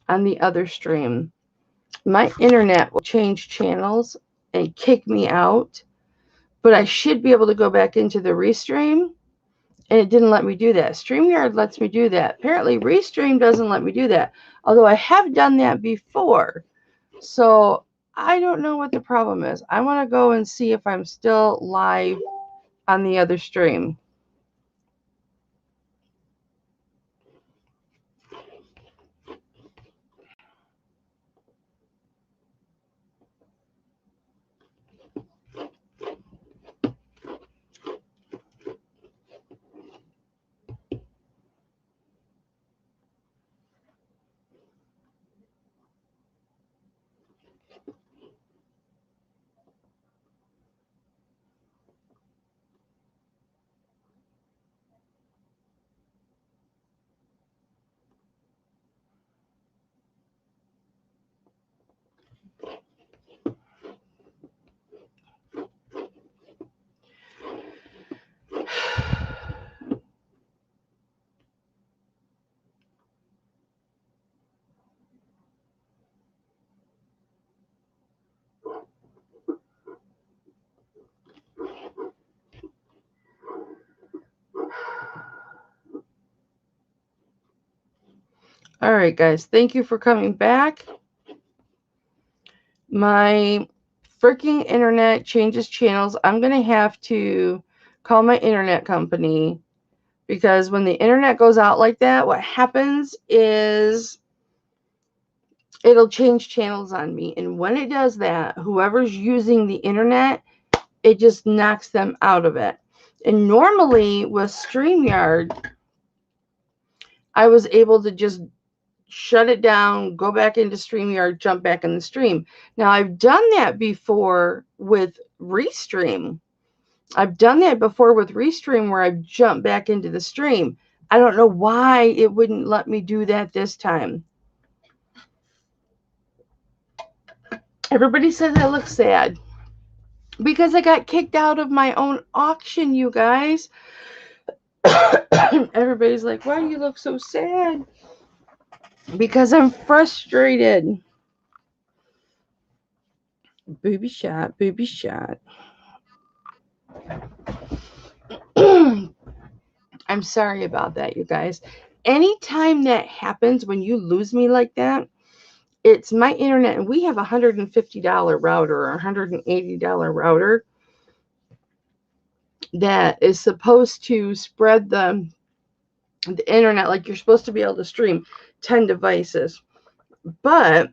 on the other stream. My internet will change channels and kick me out, but I should be able to go back into the restream, and it didn't let me do that. StreamYard lets me do that. Apparently, Restream doesn't let me do that, although I have done that before. So I don't know what the problem is. I want to go and see if I'm still live on the other stream. All right, guys, thank you for coming back. My freaking internet changes channels. I'm going to have to call my internet company, because when the internet goes out like that, what happens is it'll change channels on me. And when it does that, whoever's using the internet, it just knocks them out of it. And normally with StreamYard, I was able to just shut it down, go back into StreamYard, jump back in the stream. Now, I've done that before with Restream. I've done that before with Restream where I've jumped back into the stream. I don't know why it wouldn't let me do that this time. Everybody says I look sad because I got kicked out of my own auction, you guys. Everybody's like, why do you look so sad? Because I'm frustrated. Booby shot, booby shot. I'm sorry about that, you guys. Anytime that happens, when you lose me like that, it's my internet, and we have a $150 router or $180 router that is supposed to spread the internet. Like, you're supposed to be able to stream 10 devices. But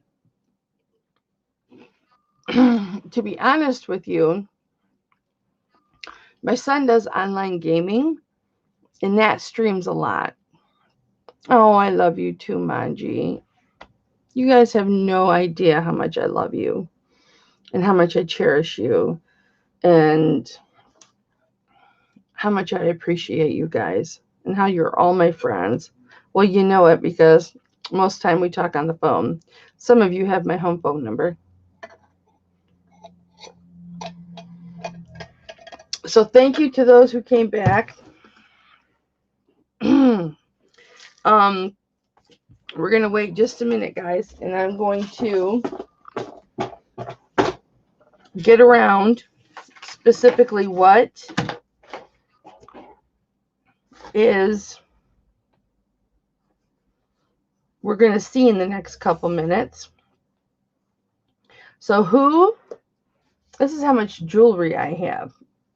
to be honest with you, my son does online gaming, and that streams a lot. Oh, I love you too, Manji. You guys have no idea how much I love you and how much I cherish you and how much I appreciate you guys and how you're all my friends. Well, you know it because most time we talk on the phone. Some of you have my home phone number. So thank you to those who came back. We're going to wait just a minute, guys, and I'm going to get around specifically what is we're going to see in the next couple minutes. So this is how much jewelry I have.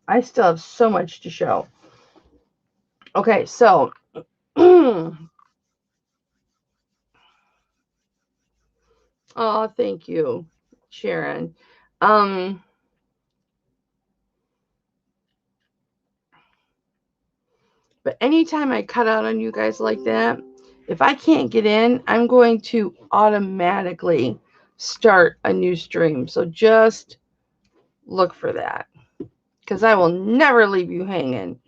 I still have so much to show. Okay, so oh, thank you, Sharon. But anytime I cut out on you guys like that, if I can't get in, I'm going to automatically start a new stream. So just look for that, because I will never leave you hanging.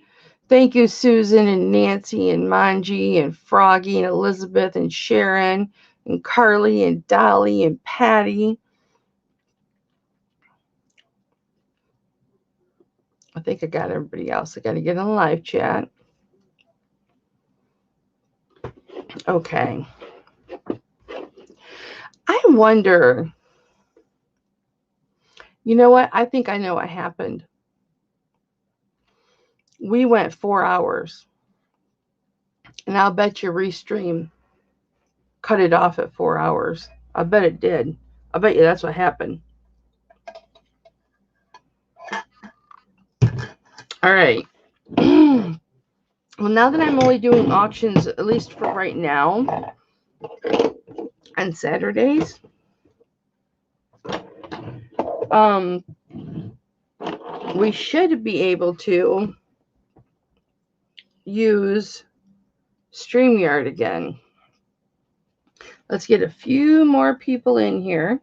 Thank you, Susan and Nancy and Manji and Froggy and Elizabeth and Sharon and Carly and Dolly and Patty. I think I got everybody else. I got to get in the live chat. Okay. wonder, you know what? I think I know what happened. We went 4 hours. And I'll bet you Restream cut it off at 4 hours. I bet it did. I bet you that's what happened. All right. Well, now that I'm only doing auctions, at least for right now, on Saturdays, we should be able to use StreamYard again. Let's get a few more people in here,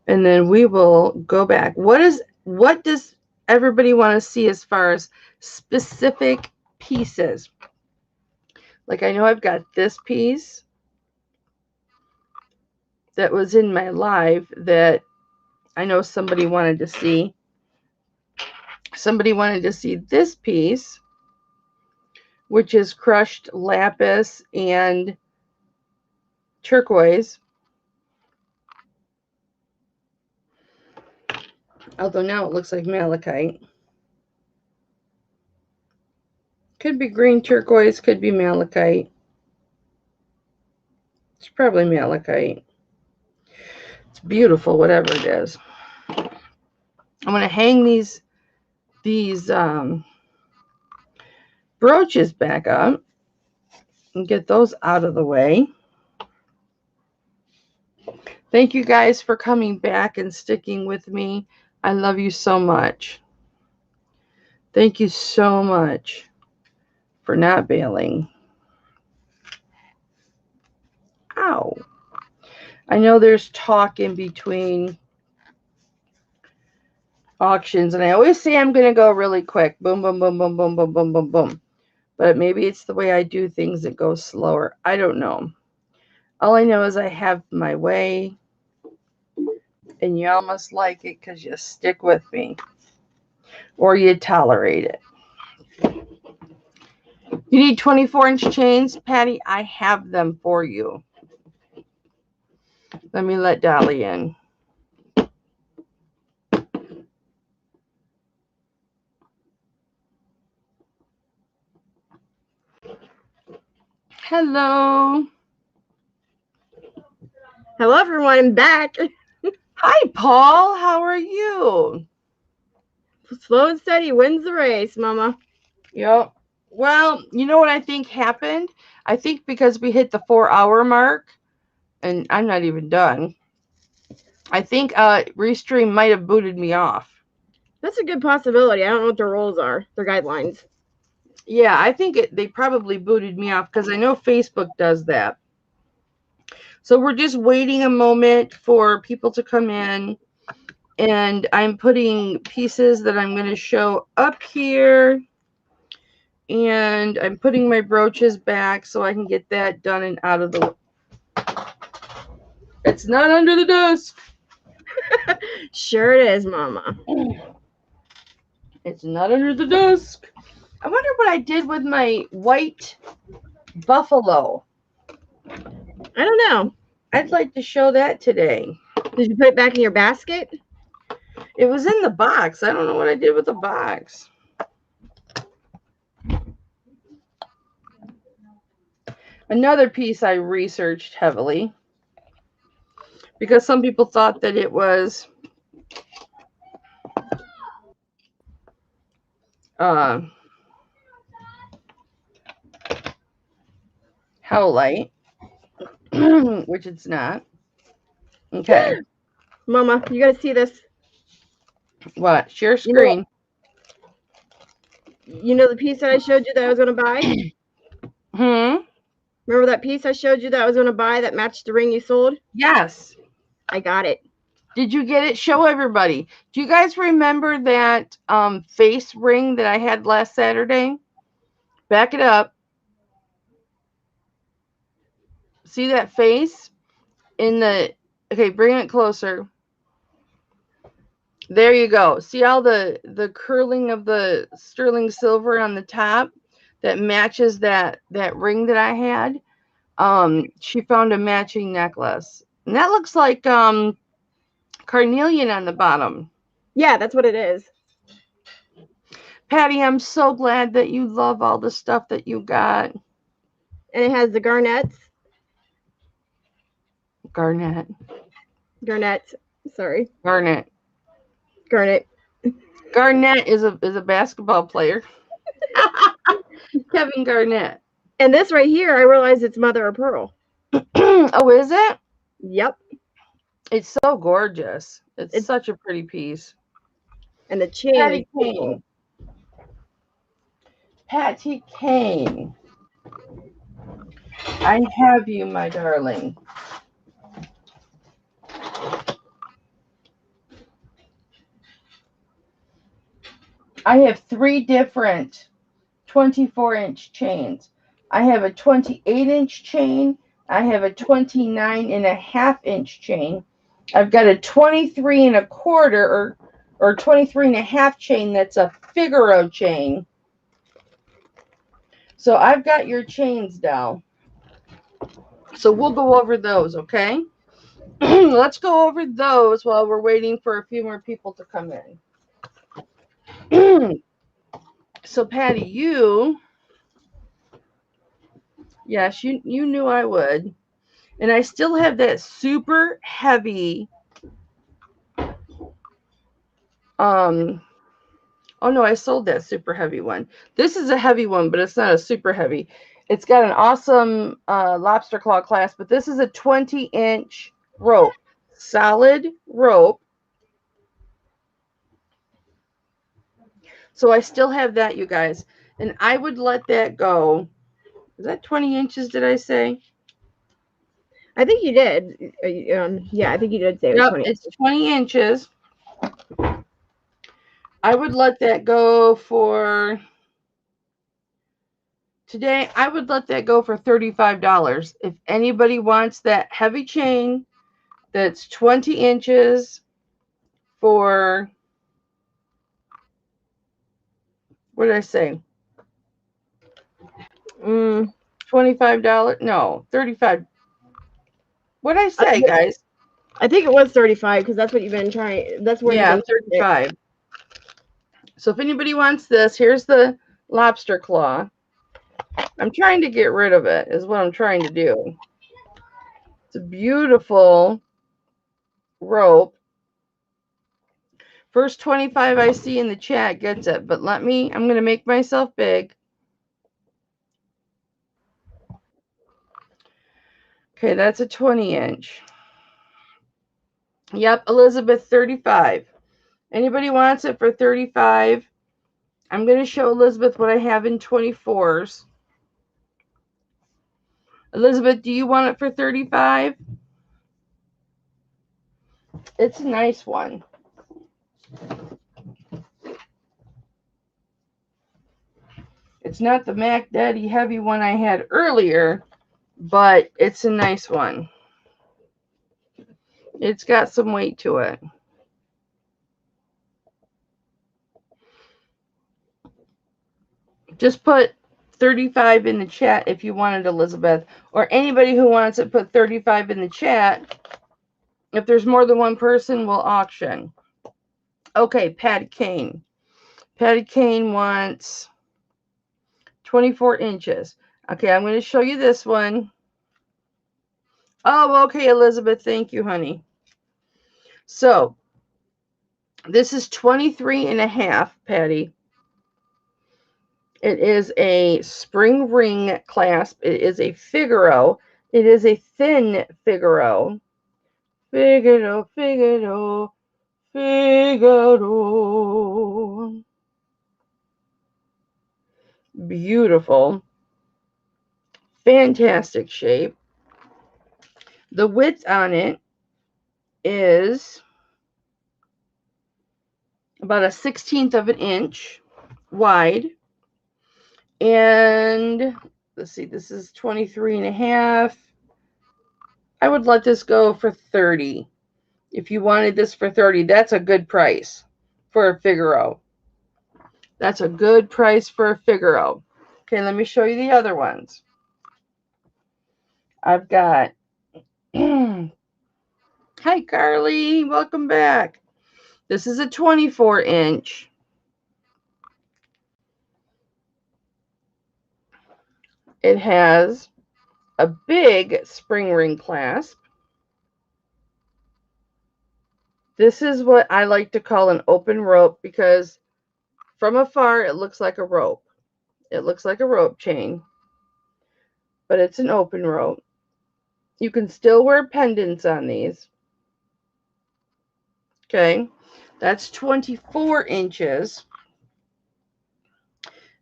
and then we will go back. What does everybody want to see as far as specific pieces? Like, I know I've got this piece that was in my live that I know somebody wanted to see. Somebody wanted to see this piece, which is crushed lapis and turquoise. Although now it looks like malachite. Could be green turquoise, could be malachite. It's probably malachite. It's beautiful, whatever it is. I'm going to hang these brooches back up and get those out of the way. Thank you guys for coming back and sticking with me. I love you so much. Thank you so much for not bailing. Ow. I know there's talk in between auctions, and I always say I'm going to go really quick. Boom, boom, boom, boom, boom, boom, boom, boom, boom. But maybe it's the way I do things that goes slower. I don't know. All I know is I have my way, and you almost like it because you stick with me, or you tolerate it. You need 24-inch chains, Patty? I have them for you. Let me let Dolly in. Hello. Hello, everyone. I'm back. Hi, Paul. How are you? Slow and steady wins the race, Mama. Yep. Well, you know what I think happened? I think because we hit the 4-hour mark, and I'm not even done, I think Restream might have booted me off. That's a good possibility. I don't know what their rules are, their guidelines. Yeah, I think they probably booted me off because I know Facebook does that. So we're just waiting a moment for people to come in, and I'm putting pieces that I'm going to show up here, and I'm putting my brooches back so I can get that done and out of the way. It's not under the desk. Sure it is, Mama. It's not under the desk. I wonder what I did with my white buffalo. I don't know. I'd like to show that today. Did you put it back in your basket? It was in the box. I don't know what I did with the box. Another piece I researched heavily because some people thought that it was howlite, which it's not. Okay. Mama, you gotta see this. What? Share screen. You know the piece that I showed you that I was gonna buy? Remember that piece I showed you that I was gonna buy that matched the ring you sold? Yes. I got it. Did you get it? Show everybody. Do you guys remember that face ring that I had last Saturday? Back it up. See that face in the... Okay, bring it closer. There you go. See all the curling of the sterling silver on the top that matches that ring that I had? She found a matching necklace, And that looks like carnelian on the bottom. Yeah, that's what it is. Patty, I'm so glad that you love all the stuff that you got. And it has the garnets. Garnet. Garnet. Sorry. Garnet. Garnet. Garnett is a basketball player. Kevin Garnett. And this right here, I realized it's mother of pearl. Oh, is it? Yep. It's so gorgeous. It's It's, such a pretty piece. and the chain Patty is Kane. cool. Patty Kane. I have you, my darling. I have 3 different 24-inch chains. I have a 28-inch chain. I have a 29.5-inch chain. I've got a 23.25 or 23.5 chain that's a Figaro chain. So I've got your chains down. So we'll go over those, okay? Let's go over those while we're waiting for a few more people to come in. So Patty, yes, you knew I would. And I still have that super heavy oh no, I sold that super heavy one. This is a heavy one, but it's not a super heavy. It's got an awesome lobster claw clasp, but this is a 20-inch rope. Solid rope. So I still have that, you guys. And I would let that go. Is that 20 inches, did I say? I think you did. Yeah, I think you did say it was 20. It's 20 inches. I would let that go for today. I would let that go for $35. If anybody wants that heavy chain that's 20 inches for, what did I say? $25? No, 35. What did I say, guys? I think it was 35 because that's what you've been trying. That's where you've been. 35. So if anybody wants this, here's the lobster claw. I'm trying to get rid of it, is what I'm trying to do. It's a beautiful rope. First 25 I see in the chat gets it, but I'm going to make myself big. Okay, that's a 20-inch. Yep, Elizabeth, 35. Anybody wants it for 35? I'm going to show Elizabeth what I have in 24s. Elizabeth, do you want it for 35? It's a nice one. It's not the Mac Daddy heavy one I had earlier, but it's a nice one. It's got some weight to it. Just put 35 in the chat if you wanted, Elizabeth, or anybody who wants it, put 35 in the chat. If there's more than one person, we'll auction. Okay, Patty Kane. Patty Kane wants 24 inches. Okay, I'm going to show you this one. Oh, okay, Elizabeth. Thank you, honey. So, this is 23.5, Patty. It is a spring ring clasp. It is a Figaro. It is a thin Figaro. Figaro, Figaro, Figaro. Beautiful. Fantastic shape. The width on it is about 1/16 of an inch wide. And let's see, this is 23.5. I would let this go for 30. If you wanted this for 30, that's a good price for a Figaro. That's a good price for a Figaro. Okay, let me show you the other ones. I've got Hi, Carly. Welcome back. This is a 24-inch. It has a big spring ring clasp. This is what I like to call an open rope because from afar it looks like a rope. It looks like a rope chain, but it's an open rope. You can still wear pendants on these. Okay, that's 24 inches.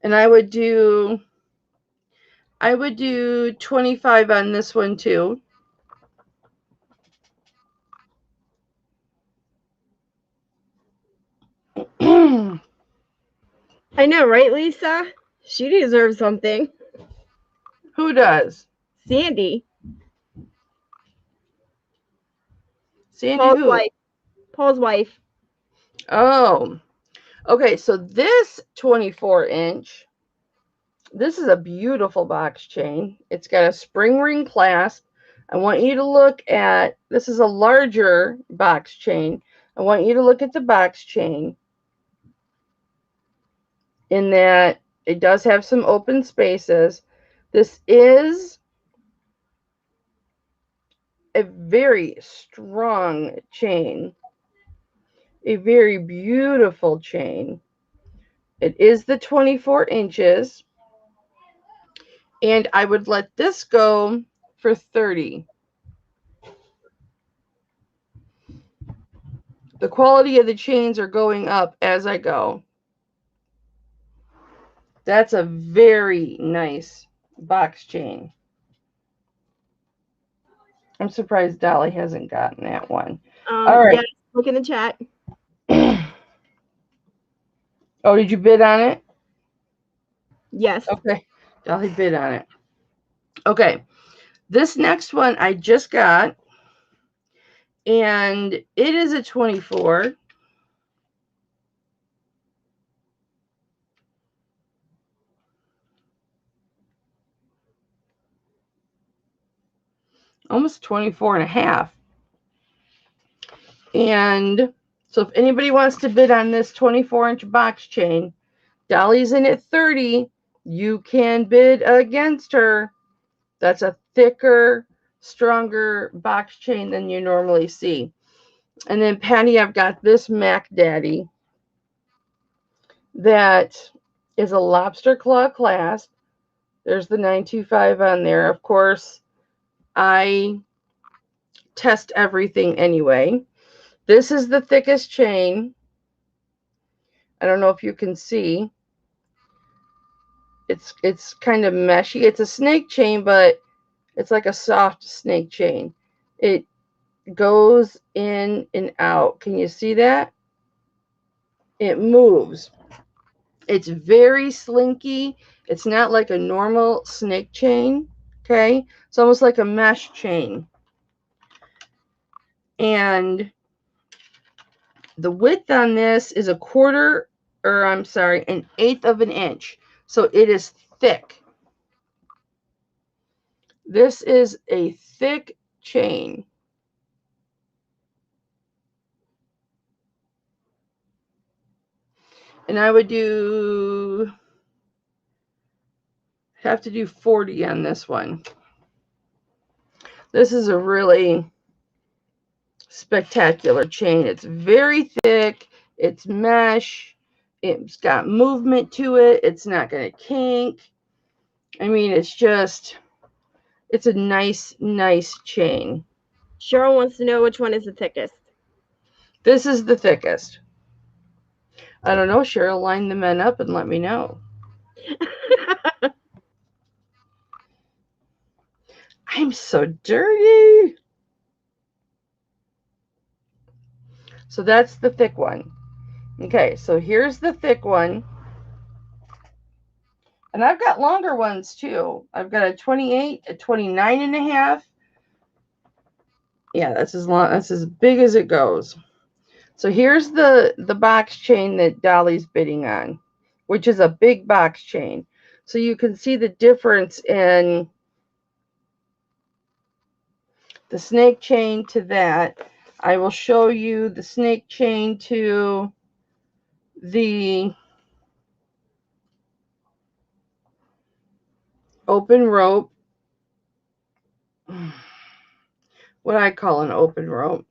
And I would do 25 on this one too. I know, right, Lisa? She deserves something. Who does? Sandy. Sandy Paul's who? wife. Paul's wife. Oh, okay. So this 24-inch, this is a beautiful box chain. It's got a spring ring clasp. I want you to look at, this is a larger box chain. I want you to look at the box chain in that it does have some open spaces. This is a very strong chain, a very beautiful chain. It is the 24 inches, and I would let this go for 30. The quality of the chains are going up as I go. That's a very nice box chain. I'm surprised Dolly hasn't gotten that one. All right. Yes, look in the chat. Oh, did you bid on it? Yes. Okay. Dolly bid on it. Okay. This next one I just got, and it is a 24. Almost 24 and a half. And so if anybody wants to bid on this 24-inch box chain, Dolly's in at 30. You can bid against her. That's a thicker, stronger box chain than you normally see. And then Patty, I've got this Mac Daddy that is a lobster claw clasp. There's the 925 on there. Of course, I test everything anyway. This is the thickest chain. I don't know if you can see. It's kind of meshy. It's a snake chain, but it's like a soft snake chain. It goes in and out. Can you see that? It moves. It's very slinky. It's not like a normal snake chain. Okay, it's almost like a mesh chain. And the width on this is an eighth of an inch. So it is thick. This is a thick chain. And I would have to do 40 on this one. This is a really spectacular chain. It's very thick. It's mesh. It's got movement to it. It's not going to kink. I mean, it's a nice, nice chain. Cheryl wants to know which one is the thickest. This is the thickest. I don't know. Cheryl, line the men up and let me know. I'm so dirty. So that's the thick one. Okay, so here's the thick one. And I've got longer ones too. I've got a 28, a 29 and a half. Yeah, that's as long, that's as big as it goes. So here's the box chain that Dolly's bidding on, which is a big box chain. So you can see the difference in the snake chain to that. I will show you the snake chain to the open rope. What I call an open rope.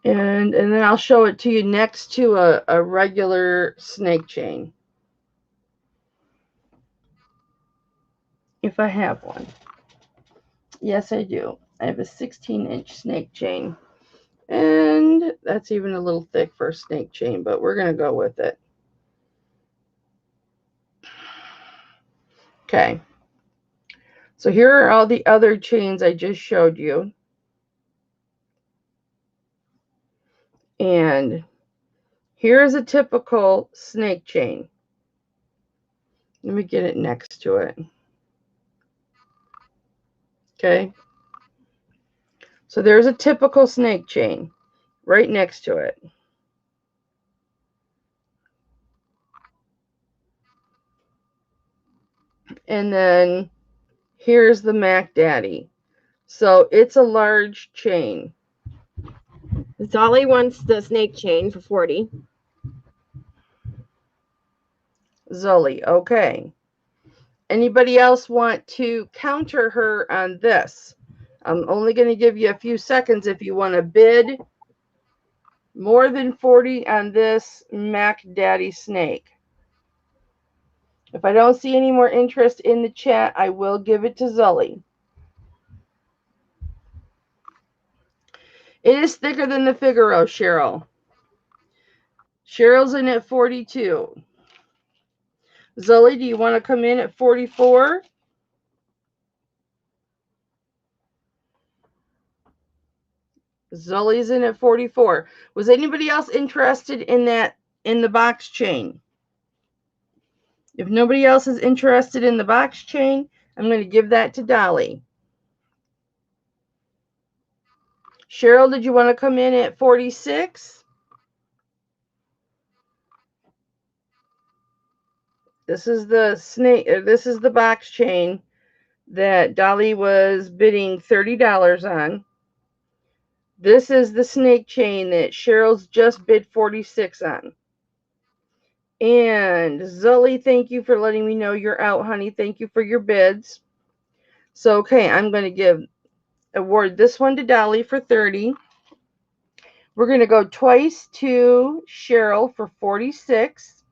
And then I'll show it to you next to a regular snake chain. If I have one. Yes, I do. I have a 16-inch snake chain. And that's even a little thick for a snake chain, but we're going to go with it. Okay. So here are all the other chains I just showed you. And here's a typical snake chain. Let me get it next to it. Okay. So there's a typical snake chain right next to it. And then here's the Mac Daddy. So it's a large chain. Dolly wants the snake chain for 40. Zully, okay. Anybody else want to counter her on this? I'm only going to give you a few seconds if you want to bid more than 40 on this Mac Daddy snake. If I don't see any more interest in the chat, I will give it to Zully. It is thicker than the Figaro, Cheryl. Cheryl's in at 42. Zully, do you want to come in at 44? Zully's in at 44. Was anybody else interested in that, in the box chain? If nobody else is interested in the box chain, I'm going to give that to Dolly. Cheryl, did you want to come in at 46? This is the snake, this is the box chain that Dolly was bidding $30 on. This is the snake chain that Cheryl's just bid 46 on. And Zully, thank you for letting me know you're out, honey. Thank you for your bids. So, okay, I'm going to award this one to Dolly for 30. We're going to go twice to Cheryl for 46.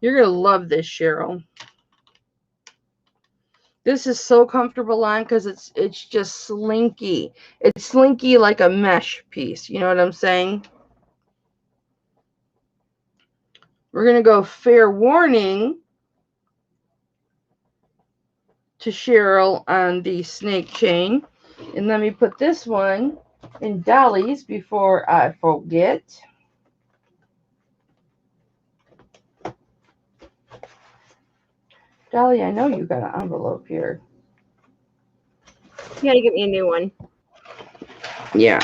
You're going to love this, Cheryl. This is so comfortable on because it's just slinky. It's slinky like a mesh piece. You know what I'm saying? We're going to go fair warning to Cheryl on the snake chain. And let me put this one in Dolly's before I forget. Dolly, I know you got an envelope here. You gotta get me a new one. Yeah.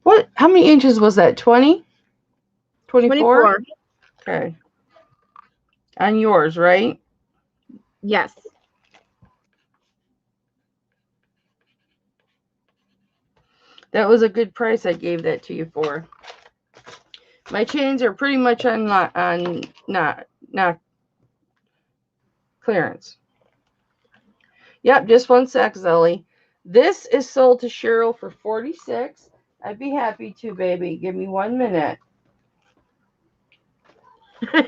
What? How many inches was that? 20? 24? Okay. On yours, right? Yes. That was a good price I gave that to you for. My chains are pretty much on not clearance. Yep, just one sec, Zelly. This is sold to Cheryl for 46. I'd be happy to, baby. Give me 1 minute.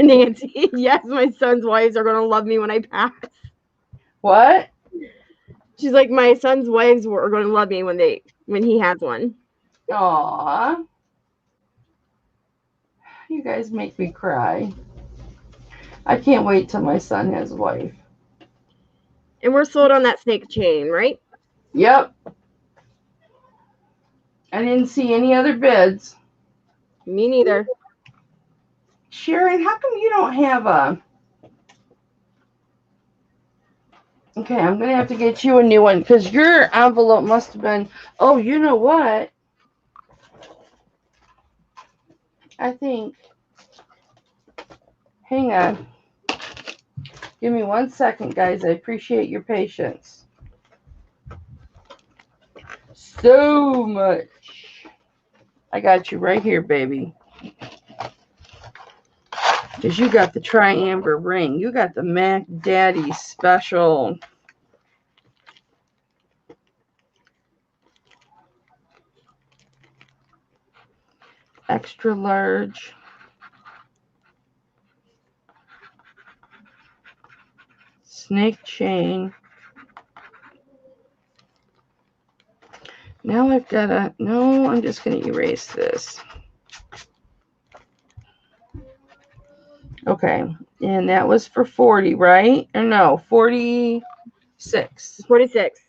Nancy, yes, my son's wives are gonna love me when I pass. What? She's like, my son's wives are gonna love me when he has one. Aww. You guys make me cry. I can't wait till my son has a wife. And we're sold on that snake chain, right? Yep. I didn't see any other bids. Me neither. Sharon, how come you don't have a... Okay, I'm going to have to get you a new one because your envelope must have been... Oh, you know what? I think... Hang on. Give me 1 second, guys. I appreciate your patience. So much. I got you right here, baby. Because you got the triamber ring. You got the Mac Daddy special. Extra large. Snake chain. Now I've got to, no, I'm just going to erase this. Okay, and that was for 40, right? Or no, 46. 46.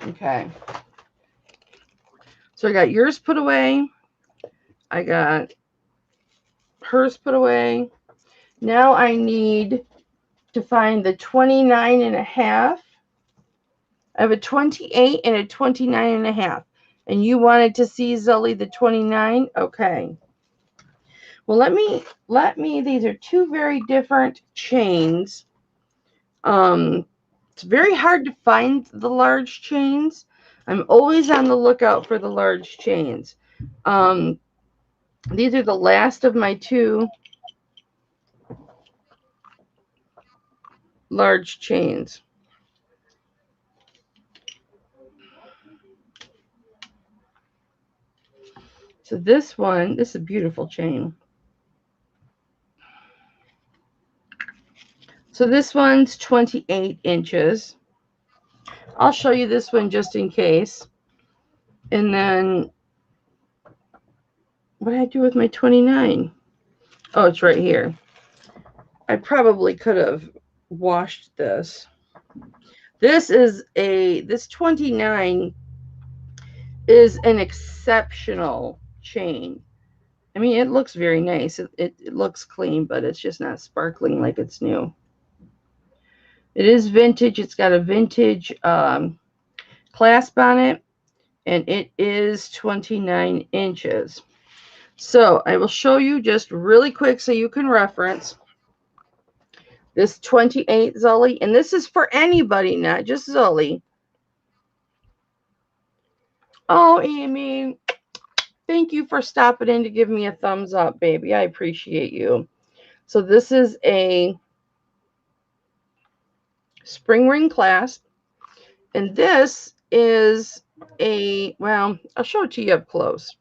Okay. So I got yours put away. I got hers put away. Now I need to find the 29 and a half. I have a 28 and a 29 and a half. And you wanted to see, Zully, the 29? Okay. Well, let me, these are two very different chains. It's very hard to find the large chains. I'm always on the lookout for the large chains. These are the last of my two large chains. So this one, this is a beautiful chain. So this one's 28 inches. I'll show you this one just in case. And then, what did I do with my 29? Oh, it's right here. I probably could have washed this. This 29 is an exceptional chain. I mean, it looks very nice. It looks clean, but it's just not sparkling like it's new. It is vintage. It's got a vintage clasp on it, and it is 29 inches. So I will show you just really quick so you can reference this 28 Zully, and this is for anybody, not just Zully. Oh, Amy, thank you for stopping in to give me a thumbs up, baby. I appreciate you. So this is a spring ring clasp, and this is a, well, I'll show it to you up close.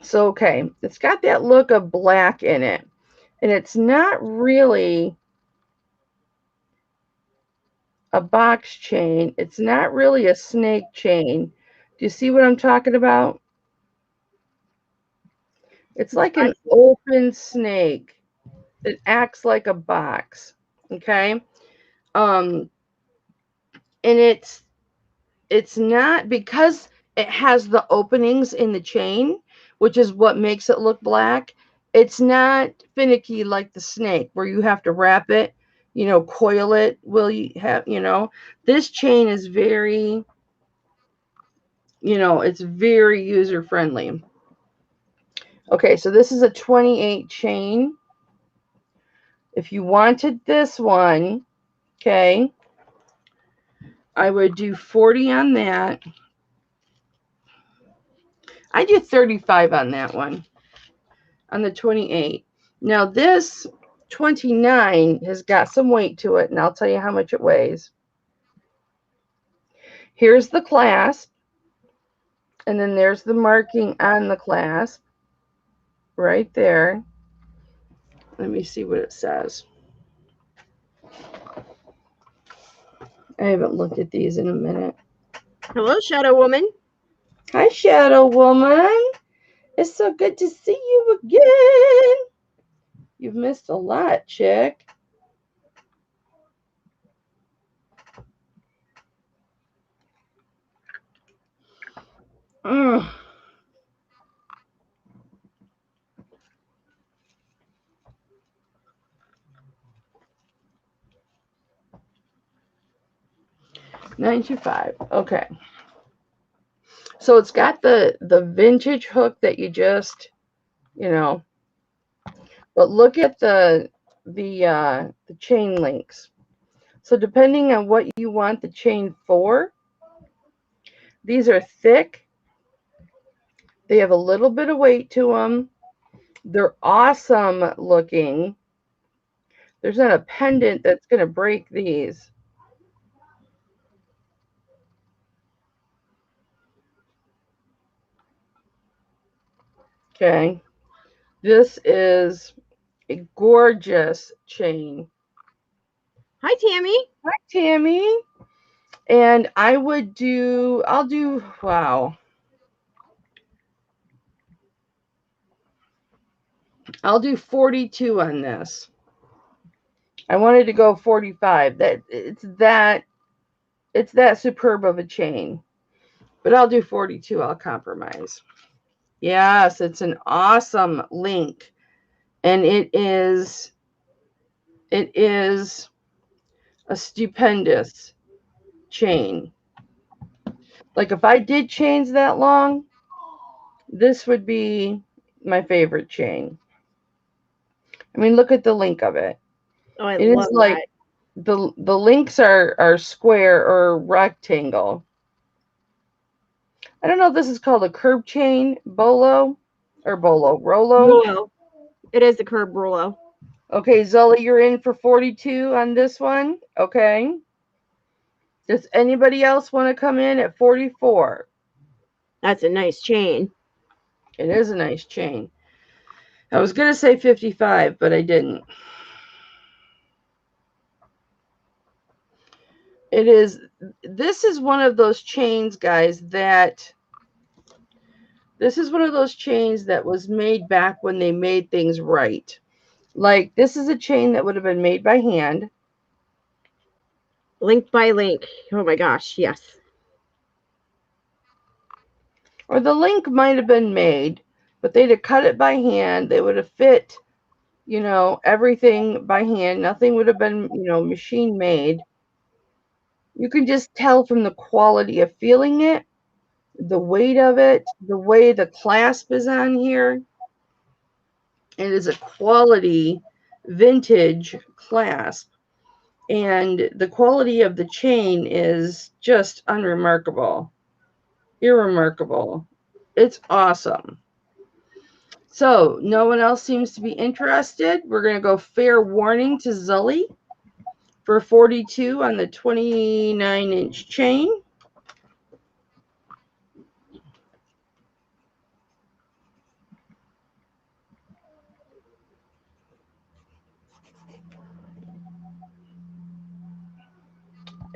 So, okay, it's got that look of black in it, and it's not really a box chain. It's not really a snake chain. Do you see what I'm talking about? It's like an open snake that acts like a box. Okay. And it's not, because it has the openings in the chain, which is what makes it look black. It's not finicky like the snake where you have to wrap it, coil it. Will you have, this chain is very, it's very user friendly. Okay, so this is a 28 chain. If you wanted this one, okay, I would do 40 on that. I do 35 on that one, on the 28. Now this 29 has got some weight to it, and I'll tell you how much it weighs. Here's the clasp, and then there's the marking on the clasp right there. Let me see what it says. I haven't looked at these in a minute. Hello, Shadow Woman. Hi, Shadow Woman. It's so good to see you again. You've missed a lot, chick. 925. Okay. So it's got the vintage hook that you just, you know, but look at the chain links. So depending on what you want the chain for, these are thick. They have a little bit of weight to them. They're awesome looking. There's not a pendant that's going to break these. Okay. This is a gorgeous chain. Hi, Tammy. Hi, Tammy. And I'll do, wow. I'll do 42 on this. I wanted to go 45. It's that superb of a chain. But I'll do 42. I'll compromise. Yes, it's an awesome link. And it is a stupendous chain. Like if I did chains that long, this would be my favorite chain. I mean, look at the link of it. Oh, I It love is like that. the links are square or rectangle. I don't know if this is called a curb chain, Rolo. Rolo. It is the curb Rolo. Okay, Zola, you're in for 42 on this one. Okay. Does anybody else want to come in at 44? That's a nice chain. It is a nice chain. I was going to say 55, but I didn't. This is one of those chains, guys, this is one of those chains that was made back when they made things right. Like, this is a chain that would have been made by hand. Link by link. Oh my goch, yes. Or the link might have been made, but they'd have cut it by hand. They would have fit, everything by hand. Nothing would have been, machine made. You can just tell from the quality of feeling it, the weight of it, the way the clasp is on here. It is a quality vintage clasp. And the quality of the chain is just unremarkable. Irremarkable. It's awesome. So, no one else seems to be interested. We're going to go fair warning to Zully for 42 on the 29-inch chain.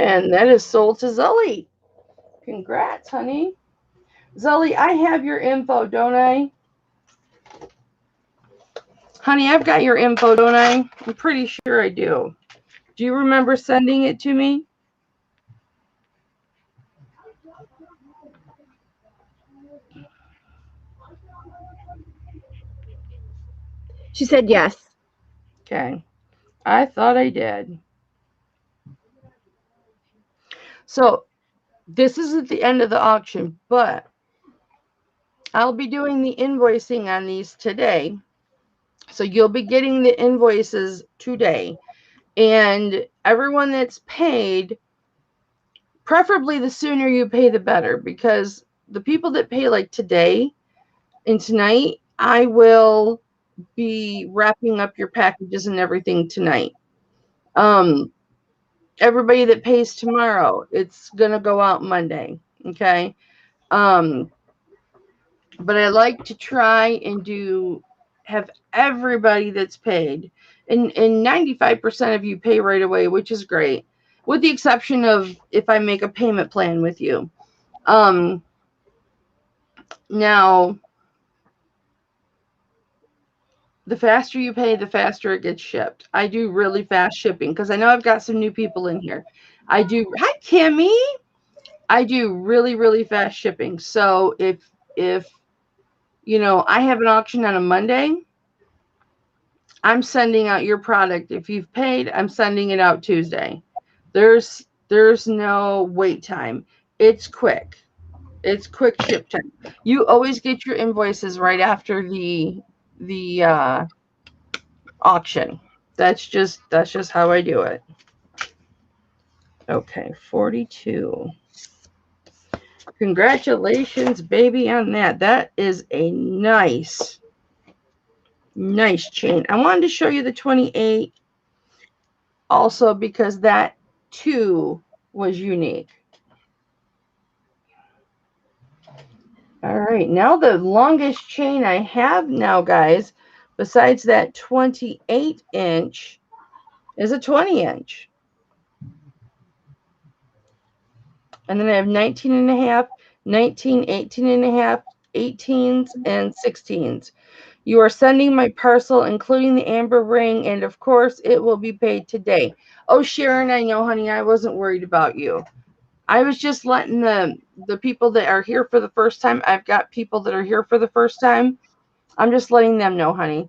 And that is sold to Zully. Congrats, honey. Zully, I have your info, don't I? Honey, I've got your info, don't I? I'm pretty sure I do. Do you remember sending it to me? She said yes. Okay. I thought I did. So, this is at the end of the auction, but I'll be doing the invoicing on these today. So you'll be getting the invoices today. And everyone that's paid, preferably the sooner you pay, the better, because the people that pay like today and tonight, I will be wrapping up your packages and everything tonight. Everybody that pays tomorrow, it's going to go out Monday. Okay. But I like to try and have everybody that's paid, and 95% of you pay right away, which is great, with the exception of if I make a payment plan with you. Now, the faster you pay, the faster it gets shipped. I do really fast shipping because I know I've got some new people in here. Hi, Kimmy. I do really, really fast shipping. So if I have an auction on a Monday, I'm sending out your product. If you've paid, I'm sending it out Tuesday. There's There's no wait time. It's quick. It's quick ship time. You always get your invoices right after the auction. That's just how I do it. Okay, 42. Congratulations, baby, on that. That is a nice chain. I wanted to show you the 28 also because that too was unique. All right, now the longest chain I have now, guys, besides that 28 inch, is a 20 inch. And then I have 19 and a half, 19, 18 and a half, 18s, and 16s. You are sending my parcel, including the amber ring, and of course, it will be paid today. Oh, Sharon, I know, honey, I wasn't worried about you. I was just letting the people that are here for the first time, I've got people that are here for the first time. I'm just letting them know, honey.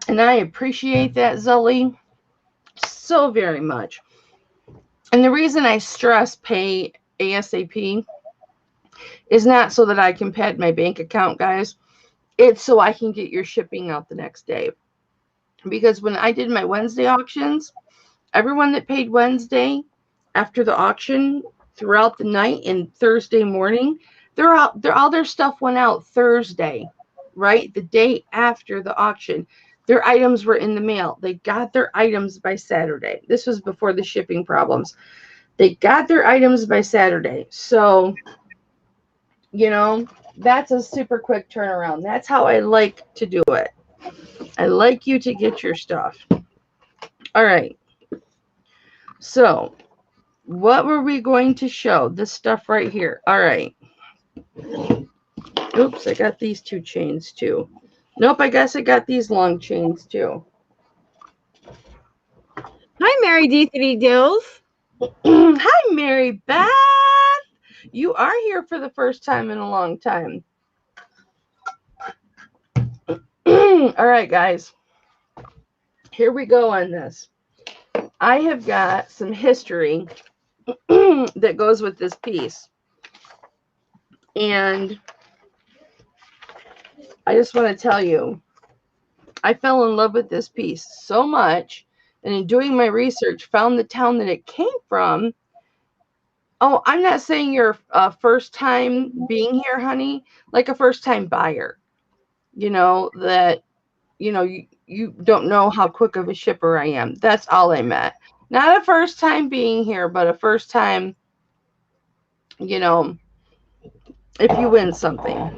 And I appreciate that, Zully, so very much. And the reason I stress pay ASAP is not so that I can pad my bank account, guys. It's so I can get your shipping out the next day. Because when I did my Wednesday auctions, everyone that paid Wednesday after the auction throughout the night and Thursday morning, all their stuff went out Thursday, right? The day after the auction. Their items were in the mail. They got their items by Saturday. This was before the shipping problems. They got their items by Saturday. So, that's a super quick turnaround. That's how I like to do it. I like you to get your stuff. All right. So, what were we going to show? This stuff right here. All right. Oops, I got these two chains too. Nope, I guess I got these long chains too. Hi, Mary D3 Dills. Hi, Mary Beth. You are here for the first time in a long time. All right, guys. Here we go on this. I have got some history that goes with this piece. And I just want to tell you, I fell in love with this piece so much, and in doing my research, found the town that it came from. Oh, I'm not saying you're a first time being here, honey, like a first time buyer. That, you don't know how quick of a shipper I am. That's all I meant. Not a first time being here, but a first time, if you win something.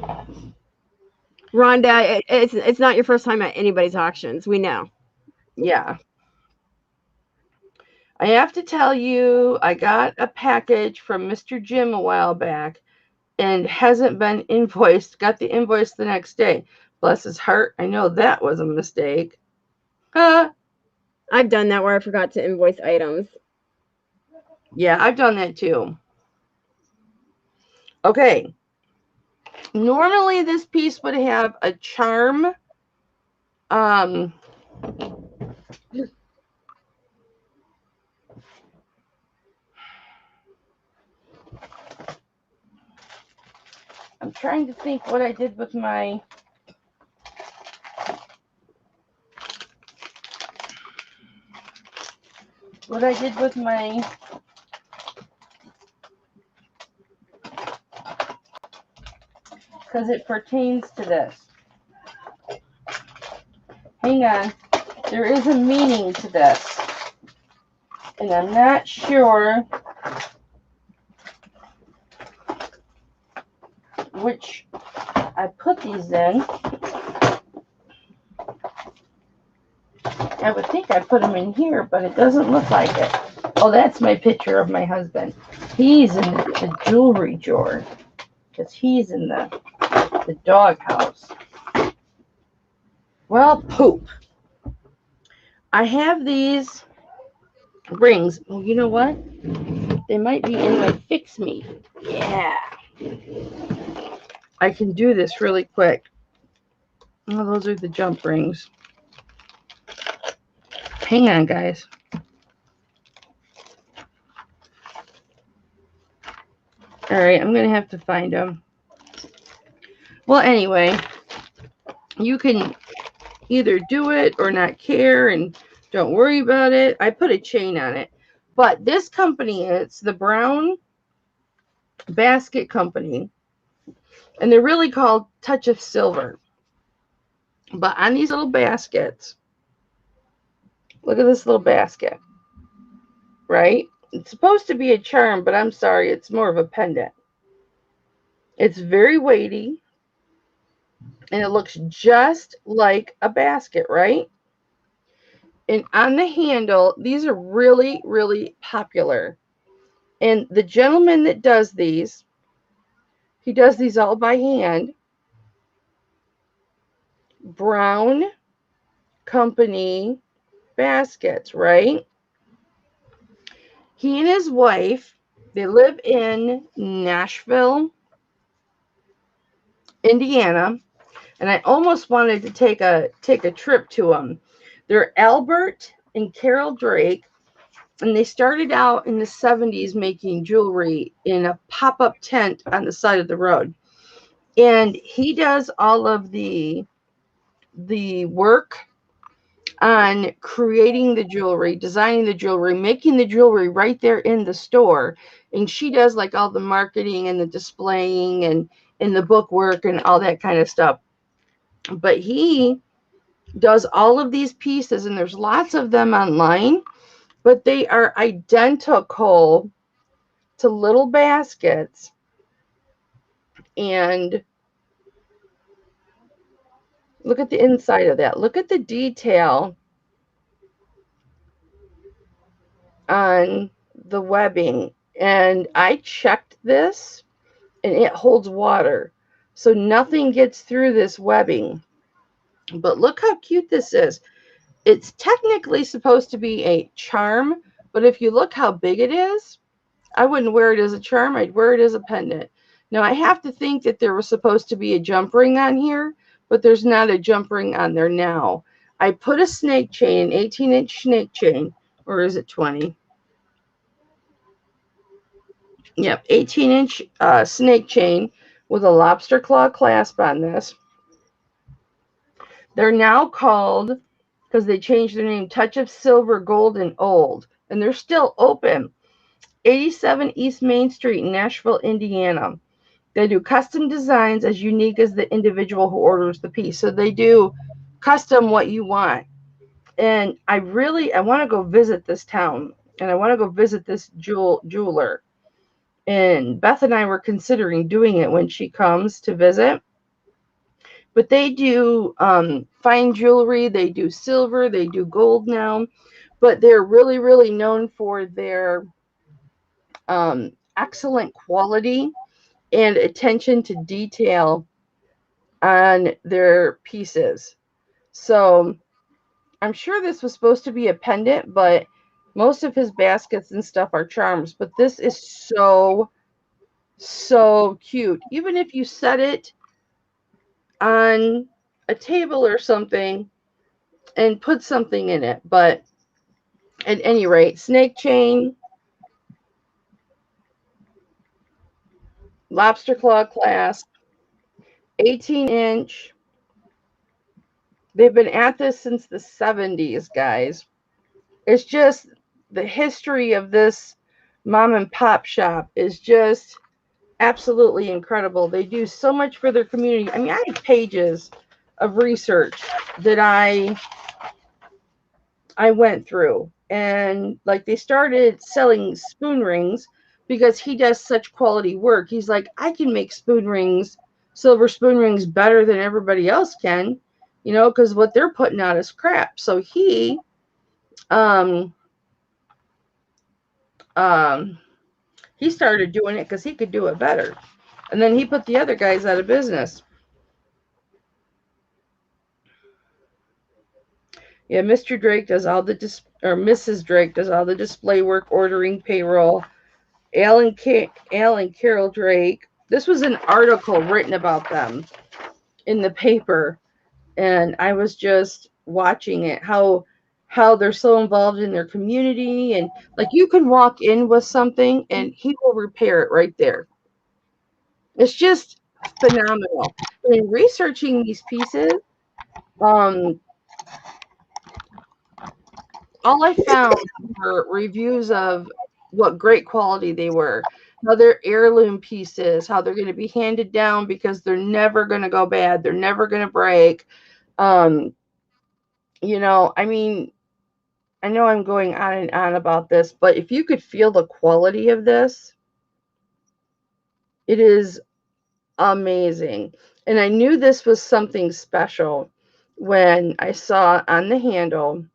Rhonda, it's not your first time at anybody's auctions. We know. Yeah. I have to tell you, I got a package from Mr. Jim a while back and hasn't been invoiced. Got the invoice the next day. Bless his heart. I know that was a mistake. I've done that where I forgot to invoice items. Yeah, I've done that too. Okay. Normally this piece would have a charm. I'm trying to think what I did with my because it pertains to this. Hang on. There is a meaning to this. And I'm not sure which I put these in. I would think I put them in here, but it doesn't look like it. Oh, that's my picture of my husband. He's in the jewelry drawer because he's in the doghouse. Well, poop. I have these rings. Oh, you know what? They might be in my Fix Me. Yeah. I can do this really quick. Oh, those are the jump rings. Hang on, guys. All right, I'm going to have to find them. Well, anyway, you can either do it or not care and don't worry about it. I put a chain on it. But this company, it's the Brown Basket Company, and they're really called Touch of Silver. But on these little baskets, look at this little basket, right? It's supposed to be a charm, but I'm sorry, it's more of a pendant. It's very weighty, and it looks just like a basket, right? And on the handle, these are really, really popular. And the gentleman that does these, he does these all by hand. Brown Company baskets, right? He and his wife, they live in Nashville, Indiana, and I almost wanted to take a trip to them. They're Albert and Carol Drake, and they started out in the 70s making jewelry in a pop-up tent on the side of the road. And he does all of the work on creating the jewelry, designing the jewelry, making the jewelry right there in the store. And she does like all the marketing and the displaying and the book work and all that kind of stuff. But he does all of these pieces, and there's lots of them online, but they are identical to little baskets. And look at the inside of that. Look at the detail on the webbing. And I checked this, and it holds water. So nothing gets through this webbing. But look how cute this is. It's technically supposed to be a charm, but if you look how big it is, I wouldn't wear it as a charm. I'd wear it as a pendant. Now, I have to think that there was supposed to be a jump ring on here, but there's not a jump ring on there now. I put a snake chain, an 18-inch snake chain, or is it 20? Yep, 18-inch snake chain with a lobster claw clasp on this. They're now called, because they changed their name, Touch of Silver, Gold, and Old. And they're still open. 87 East Main Street in Nashville, Indiana. They do custom designs as unique as the individual who orders the piece. So they do custom what you want. And I want to go visit this town. And I want to go visit this jeweler. And Beth and I were considering doing it when she comes to visit. But they do fine jewelry. They do silver. They do gold now. But they're really, really known for their excellent quality and attention to detail on their pieces. So I'm sure this was supposed to be a pendant, but most of his baskets and stuff are charms. But this is so, so cute. Even if you set it on a table or something and put something in it. But at any rate, snake chain, lobster claw clasp, 18-inch. They've been at this since the 70s, guys. It's just the history of this mom and pop shop is just absolutely incredible. They do so much for their community. I mean, I have pages of research that I went through, and like they started selling spoon rings because he does such quality work. He's like, I can make spoon rings, silver spoon rings, better than everybody else can, because what they're putting out is crap. So he he started doing it because he could do it better, and then he put the other guys out of business. Yeah, Mr. Drake does all the Mrs. Drake does all the display work, ordering, payroll. Alan Carol Drake. This was an article written about them in the paper, and I was just watching it, how they're so involved in their community, and like you can walk in with something and he will repair it right there. It's just phenomenal. In researching these pieces, all I found were reviews of what great quality they were, how they're heirloom pieces, how they're going to be handed down because they're never going to go bad, they're never going to break. Um, I mean, I know I'm going on and on about this, but if you could feel the quality of this, it is amazing. And I knew this was something special when I saw on the handle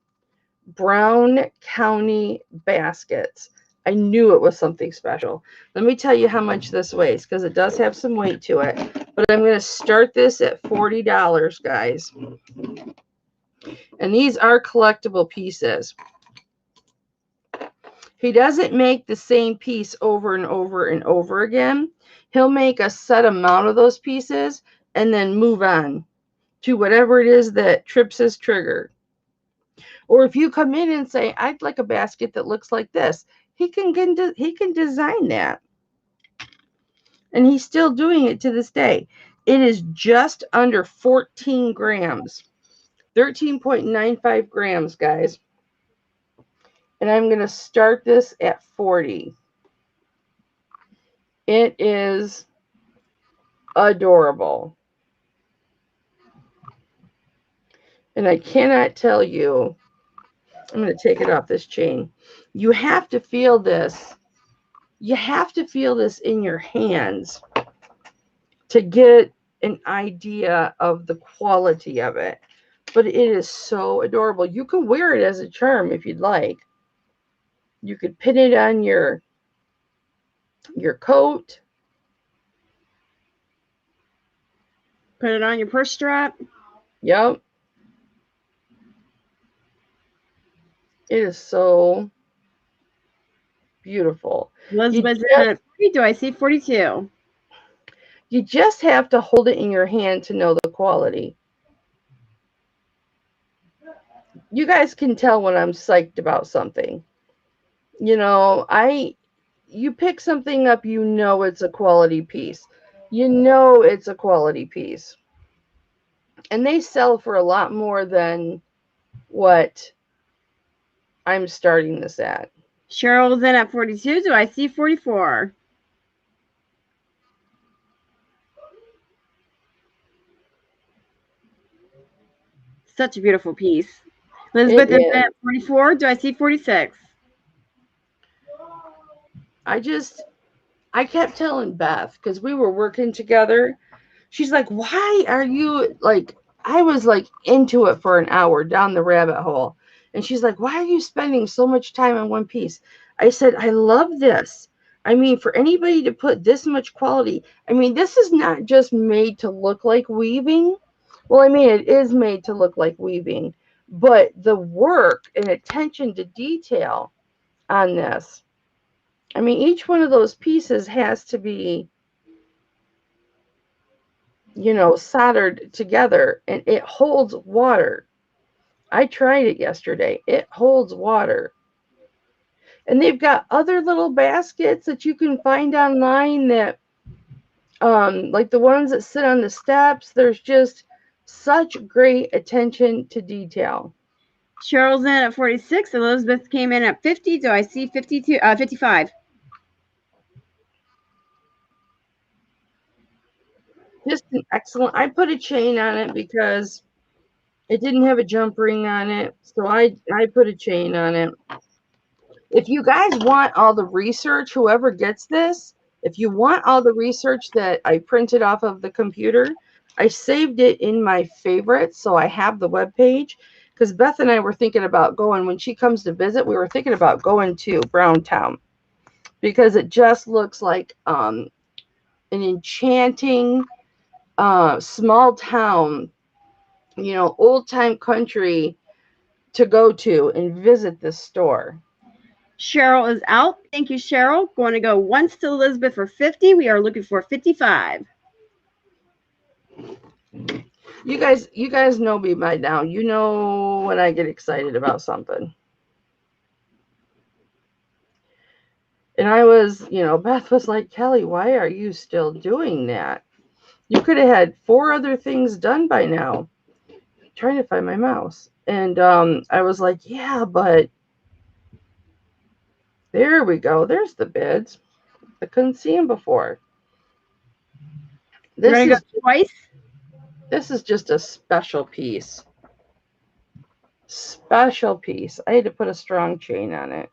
Brown County baskets. I knew it was something special. Let me tell you how much this weighs because it does have some weight to it. But I'm going to start this at $40, guys. And these are collectible pieces. He doesn't make the same piece over and over and over again. He'll make a set amount of those pieces and then move on to whatever it is that trips his trigger. Or if you come in and say, I'd like a basket that looks like this, he can design that. And he's still doing it to this day. It is just under 14 grams. 13.95 grams, guys. And I'm going to start this at 40. It is adorable. And I cannot tell you, I'm going to take it off this chain. You have to feel this. You have to feel this in your hands to get an idea of the quality of it. But it is so adorable. You can wear it as a charm if you'd like. You could pin it on your coat. Put it on your purse strap. Yep. It is so beautiful. Elizabeth's at 40. Do I see 42? You just have to hold it in your hand to know the quality. You guys can tell when I'm psyched about something. You pick something up, you know it's a quality piece. You know it's a quality piece. And they sell for a lot more than what I'm starting this at. Cheryl's in at 42. Do I see 44? Such a beautiful piece. Elizabeth is at 44. Do I see 46? I kept telling Beth, because we were working together, she's like, why are you like, I was like into it for an hour down the rabbit hole. And she's like, why are you spending so much time on one piece? I said, I love this. I mean, for anybody to put this much quality, I mean, this is not just made to look like weaving. Well, I mean, it is made to look like weaving, but the work and attention to detail on this, I mean, each one of those pieces has to be, soldered together, and it holds water. I tried it yesterday. It holds water. And they've got other little baskets that you can find online that, like the ones that sit on the steps. There's just such great attention to detail. Cheryl's in at 46. Elizabeth came in at 50. Do I see 52? 55. Just an excellent. I put a chain on it because it didn't have a jump ring on it, so I put a chain on it. If you guys want all the research, whoever gets this, if you want all the research that I printed off of the computer, I saved it in my favorites, so I have the webpage. Because Beth and I were thinking about going, when she comes to visit, we were thinking about going to Browntown. Because it just looks like an enchanting small town, old time country to go to and visit this store. Cheryl is out. Thank you, Cheryl. Going to go once to Elizabeth for 50. We are looking for 55. You guys know me by now. You know when I get excited about something. And I was, Beth was like, Kelly, why are you still doing that? You could have had 4 other things done by now. I'm trying to find my mouse. And I was like, yeah, but there we go. There's the bids. I couldn't see them before. You want to go twice? This is just a special piece. Special piece. I had to put a strong chain on it.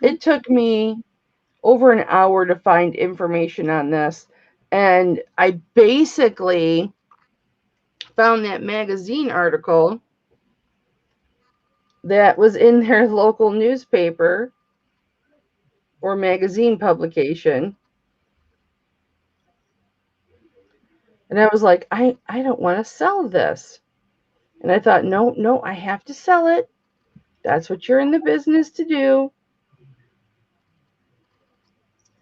It took me over an hour to find information on this. And I basically found that magazine article that was in their local newspaper or magazine publication. And I was like, I don't want to sell this. And I thought, no, I have to sell it. That's what you're in the business to do.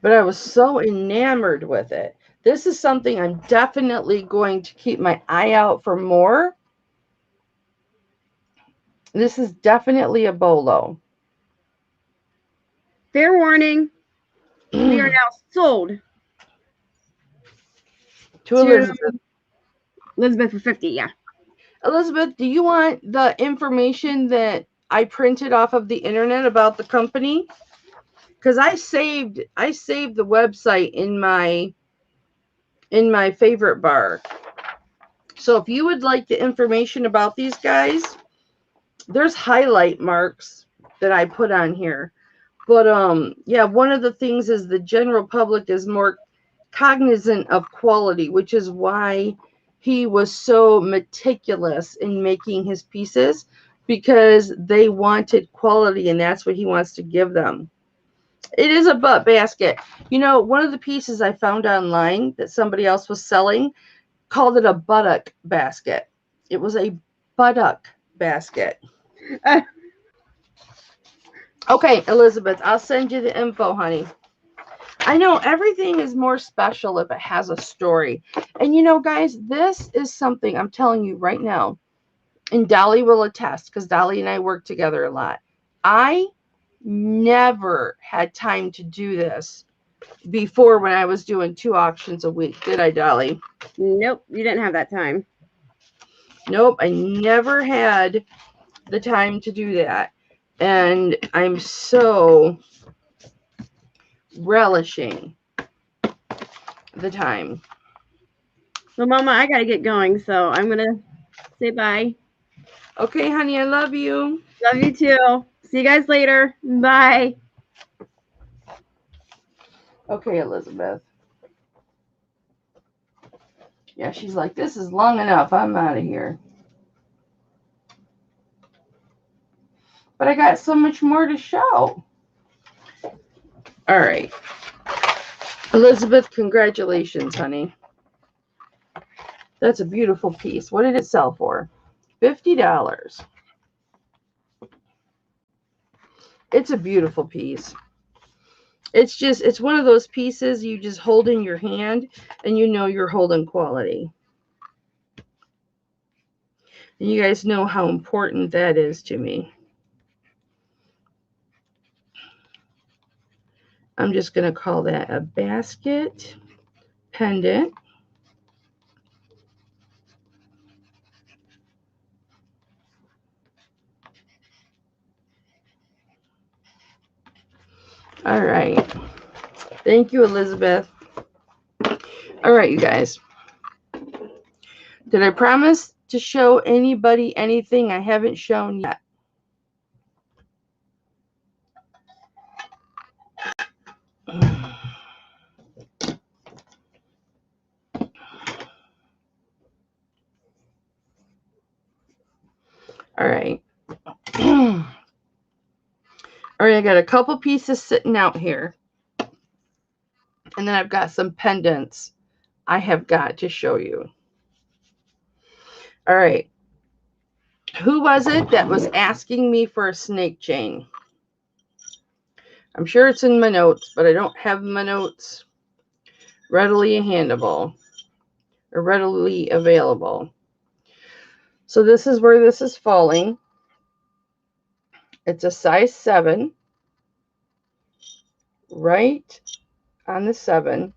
But I was so enamored with it. This is something I'm definitely going to keep my eye out for more. This is definitely a bolo. Fair warning. We are now sold to Elizabeth. Elizabeth for 50, yeah. Elizabeth, do you want the information that I printed off of the internet about the company? Because I saved the website in my favorite bar. So if you would like the information about these guys, there's highlight marks that I put on here. But yeah, one of the things is the general public is more cognizant of quality, which is why he was so meticulous in making his pieces, because they wanted quality and that's what he wants to give them. It is a butt basket. One of the pieces I found online that somebody else was selling called it a buttock basket. It was a buttock basket. Okay, Elizabeth, I'll send you the info, honey. I know everything is more special if it has a story. And guys, this is something I'm telling you right now, and Dolly will attest, because Dolly and I work together a lot. I never had time to do this before when I was doing 2 auctions a week. Did I, Dolly? Nope, you didn't have that time. Nope, I never had the time to do that. And I'm so relishing the time. Well, Mama, I got to get going, so I'm going to say bye. Okay, honey, I love you. Love you too. See you guys later. Bye. Okay, Elizabeth. Yeah, she's like, this is long enough. I'm out of here. But I got so much more to show. All right. Elizabeth, congratulations, honey. That's a beautiful piece. What did it sell for? $50. It's a beautiful piece. It's one of those pieces you just hold in your hand and you're holding quality. And you guys know how important that is to me. I'm just going to call that a basket pendant. All right. Thank you, Elizabeth. All right, you guys. Did I promise to show anybody anything I haven't shown yet? All right. All right, I got a couple pieces sitting out here. And then I've got some pendants I have got to show you. All right. Who was it that was asking me for a snake chain? I'm sure it's in my notes, but I don't have my notes readily handable or readily available. So this is where this is falling. It's a size 7. Right on the 7.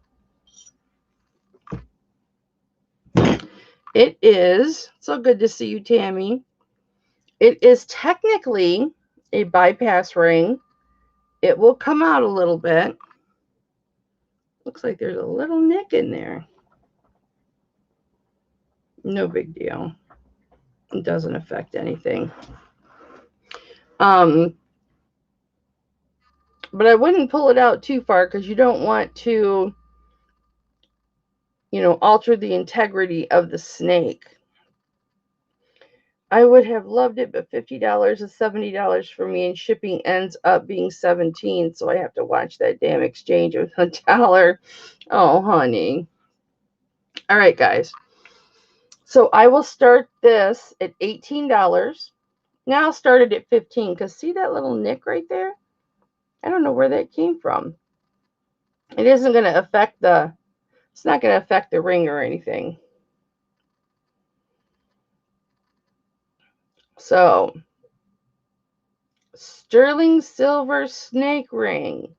It is, so good to see you, Tammy. It is technically a bypass ring. It will come out a little bit. Looks like there's a little nick in there. No big deal. It doesn't affect anything. But I wouldn't pull it out too far because you don't want to, alter the integrity of the snake. I would have loved it, but $50 is $70 for me, and shipping ends up being $17, so I have to watch that damn exchange of $1. Oh, honey. All right, guys. So I will start this at $18. Now I'll start it at $15 because see that little nick right there? I don't know where that came from. It isn't going to affect it's not going to affect the ring or anything. So, sterling silver snake ring,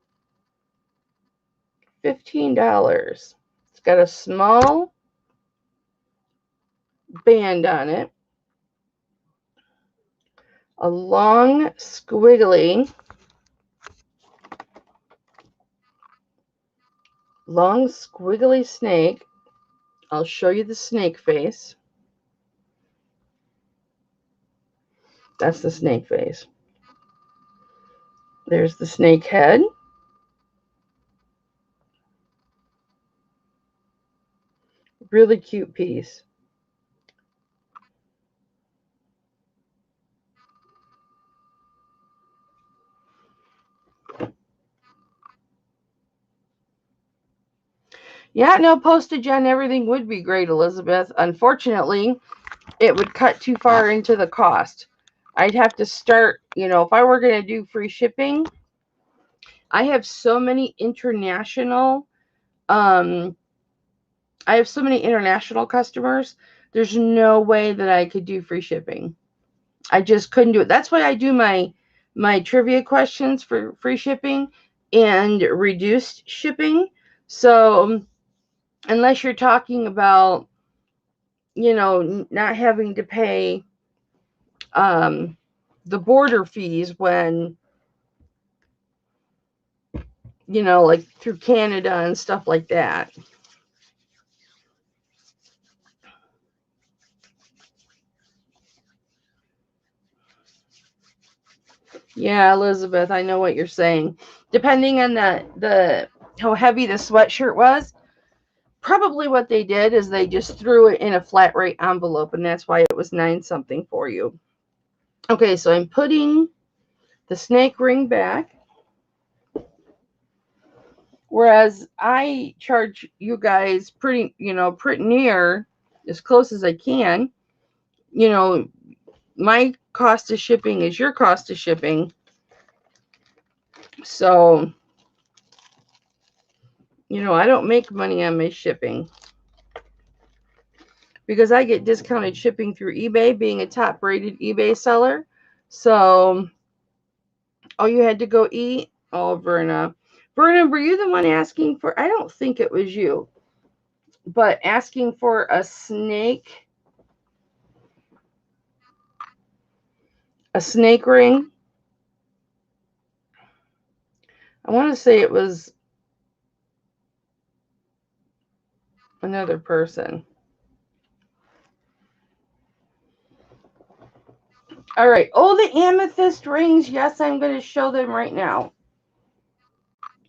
$15. It's got a small band on it, a long squiggly snake. I'll show you the snake face. That's the snake face. There's the snake head. Really cute piece. Yeah, no, postage on everything would be great, Elizabeth. Unfortunately, it would cut too far into the cost. I'd have to start, if I were going to do free shipping, I have so many international customers. There's no way that I could do free shipping. I just couldn't do it. That's why I do my trivia questions for free shipping and reduced shipping. So unless you're talking about, not having to pay the border fees when, like through Canada and stuff like that. Yeah, Elizabeth, I know what you're saying. Depending on the how heavy the sweatshirt was, probably what they did is they just threw it in a flat rate envelope, and that's why it was 9 something for you. Okay, so I'm putting the snake ring back. Whereas I charge you guys pretty near as close as I can. My cost of shipping is your cost of shipping. So, I don't make money on my shipping because I get discounted shipping through eBay, being a top rated eBay seller. So, oh, you had to go eat? Oh, Verna. Verna, were you the one asking for, I don't think it was you, but asking for a snake ring? I want to say it was another person. All right. Oh, the amethyst rings. Yes, I'm going to show them right now.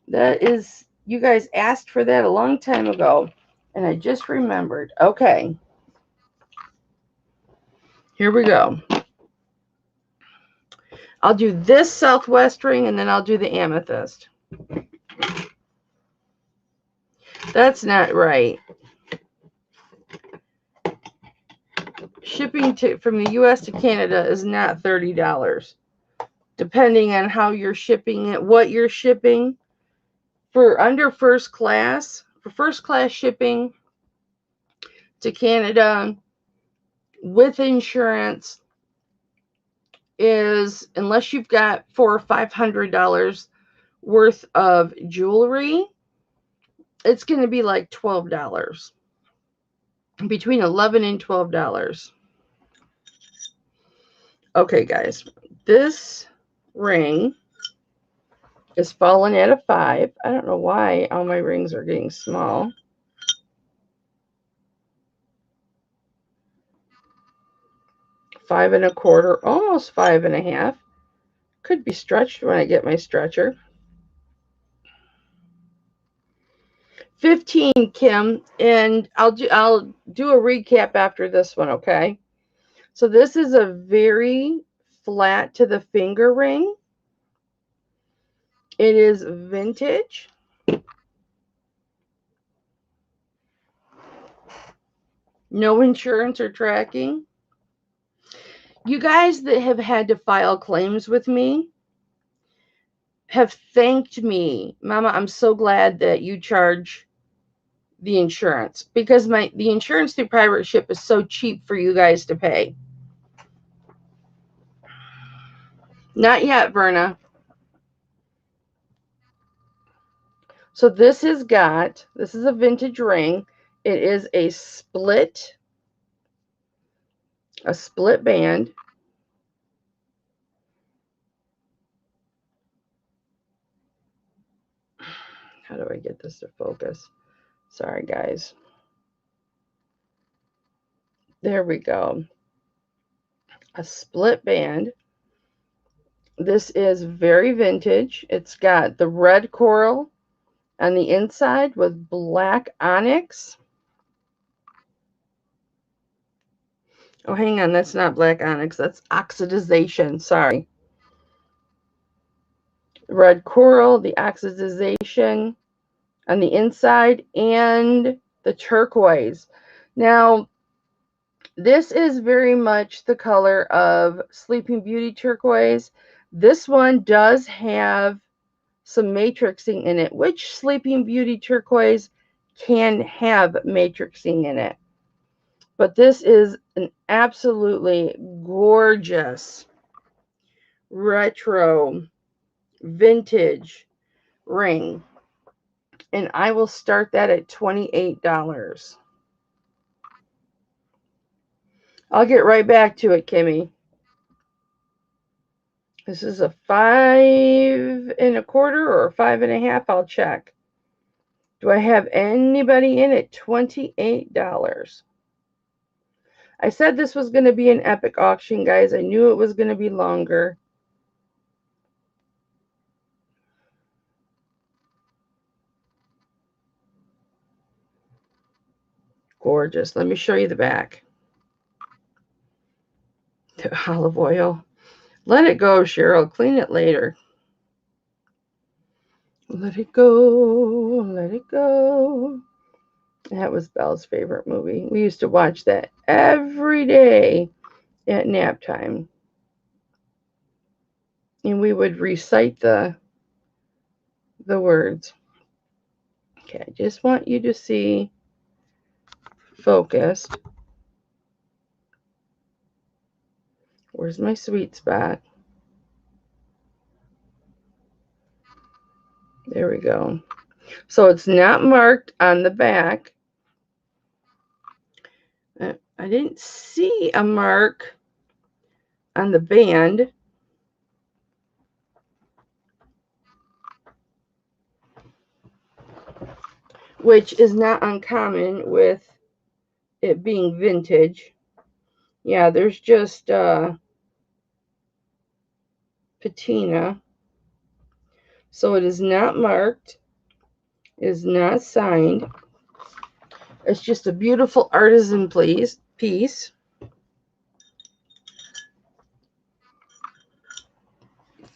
That is, you guys asked for that a long time ago, and I just remembered. Okay. Here we go. I'll do this southwest ring, and then I'll do the amethyst. That's not right. Shipping from the U.S. to Canada is not $30. Depending on how you're shipping it, what you're shipping. For first class shipping to Canada, with insurance is, unless you've got $400 or $500 worth of jewelry, it's going to be like $12, between $11 and $12. Okay, guys, this ring is falling at a 5. I don't know why all my rings are getting small. Five and a quarter, almost 5.5. Could be stretched when I get my stretcher. 15, Kim, and I'll do a recap after this one, okay? So this is a very flat to the finger ring. It is vintage. No insurance or tracking. You guys that have had to file claims with me have thanked me. Mama, I'm so glad that you charge the insurance, because the insurance through private ship is so cheap for you guys to pay. Not yet, Verna. So this is a vintage ring. It is a split band. How do I get this to focus? Sorry, guys. There we go. A split band. This is very vintage. It's got the red coral on the inside with black onyx. Oh, hang on. That's not black onyx. That's oxidization. Sorry. Red coral, the oxidization on the inside, and the turquoise. Now, this is very much the color of Sleeping Beauty turquoise. This one does have some matrixing in it, which Sleeping Beauty turquoise can have matrixing in it. But this is an absolutely gorgeous retro vintage ring. And I will start that at $28. I'll get right back to it, Kimmy. This is a 5 1/4 or a 5.5. I'll check. Do I have anybody in at $28? I said this was going to be an epic auction, guys. I knew it was going to be longer. Gorgeous. Let me show you the back. The olive oil. Let it go, Cheryl. Clean it later. Let it go. Let it go. That was Belle's favorite movie. We used to watch that every day at nap time. And we would recite the words. Okay, I just want you to see focused. Where's my sweet spot? There we go. So it's not marked on the back. I didn't see a mark on the band. Which is not uncommon with it being vintage. Yeah, there's just patina. So it is not marked. It is not signed. It's just a beautiful artisan piece.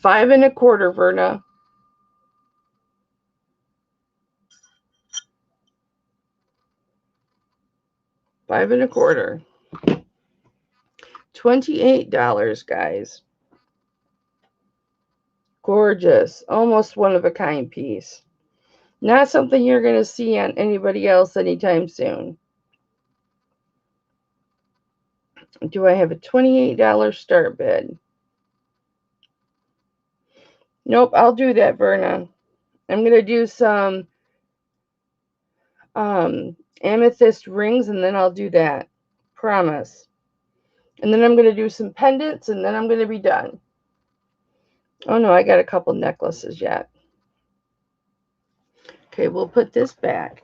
5 1/4, Verna. $5 1/4. $28, guys. Gorgeous. Almost one of a kind piece. Not something you're going to see on anybody else anytime soon. Do I have a $28 start bid? Nope, I'll do that, Verna. I'm going to do some amethyst rings, and then I'll do that. Promise. And then I'm going to do some pendants, and then I'm going to be done. Oh, no, I got a couple necklaces yet. Okay, we'll put this back.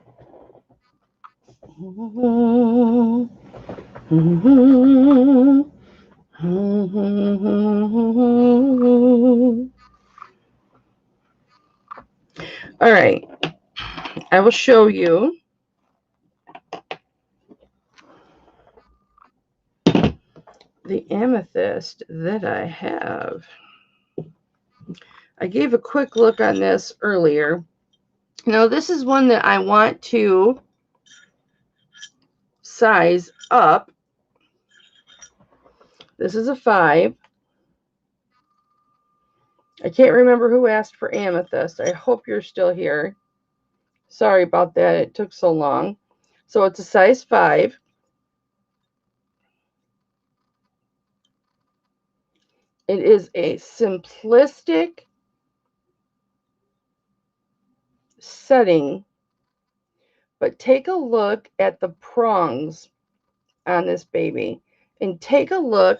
All right, I will show you the amethyst that I have. I gave a quick look on this earlier. Now, this is one that I want to size up. This is a 5. I can't remember who asked for amethyst. I hope you're still here. Sorry about that. It took so long. So it's a size 5. It is a simplistic setting, but take a look at the prongs on this baby and take a look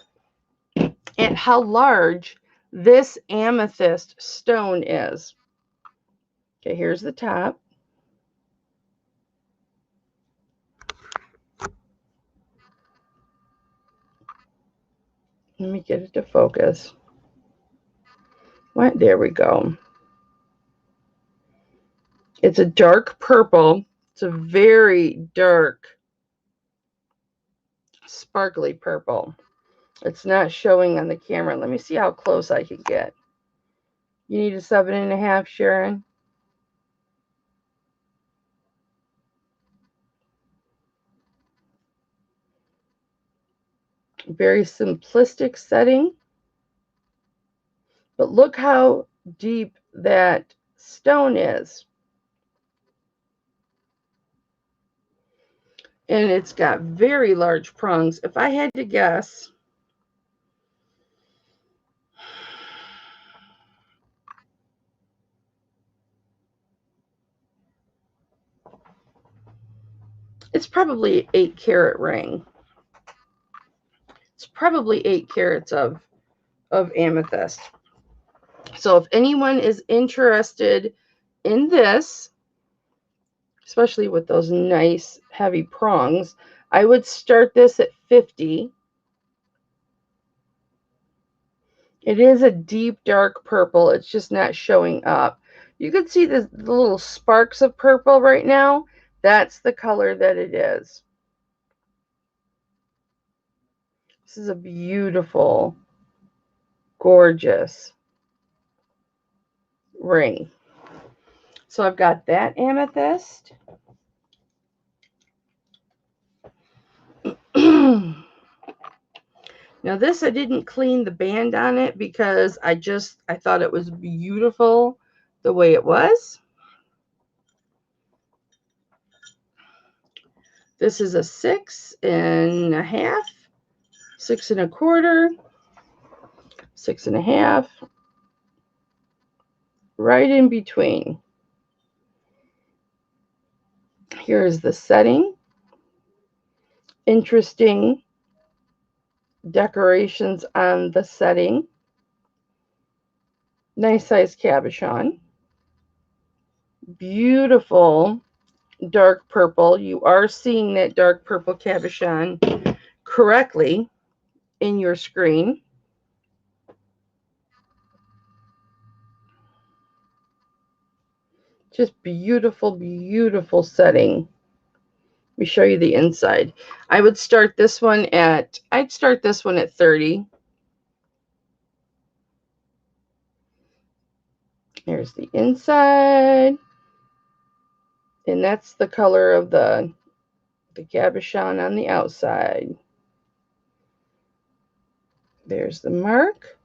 at how large this amethyst stone is. Okay, here's the top. Let me get it to focus. What? There we go. It's a dark purple. It's a very dark, sparkly purple. It's not showing on the camera. Let me see how close I can get. You need a 7.5, Sharon? Very simplistic setting. But look how deep that stone is. And it's got very large prongs. If I had to guess, it's probably an 8-carat ring. It's probably 8 carats of amethyst. So if anyone is interested in this, especially with those nice heavy prongs, I would start this at 50. It is a deep dark purple. It's just not showing up. You can see the little sparks of purple right now. That's the color that it is. This is a beautiful, gorgeous ring. So I've got that amethyst. Now this, I didn't clean the band on it because I thought it was beautiful the way it was. This is a 6.5, 6 1/4, 6.5, right in between. Here's the setting. Interesting decorations on the setting. Nice size cabochon. Beautiful dark purple. You are seeing that dark purple cabochon correctly in your screen. Just beautiful, beautiful setting. Let me show you the inside. I'd start this one at 30. Here's the inside. And that's the color of the cabochon on the outside. There's the mark.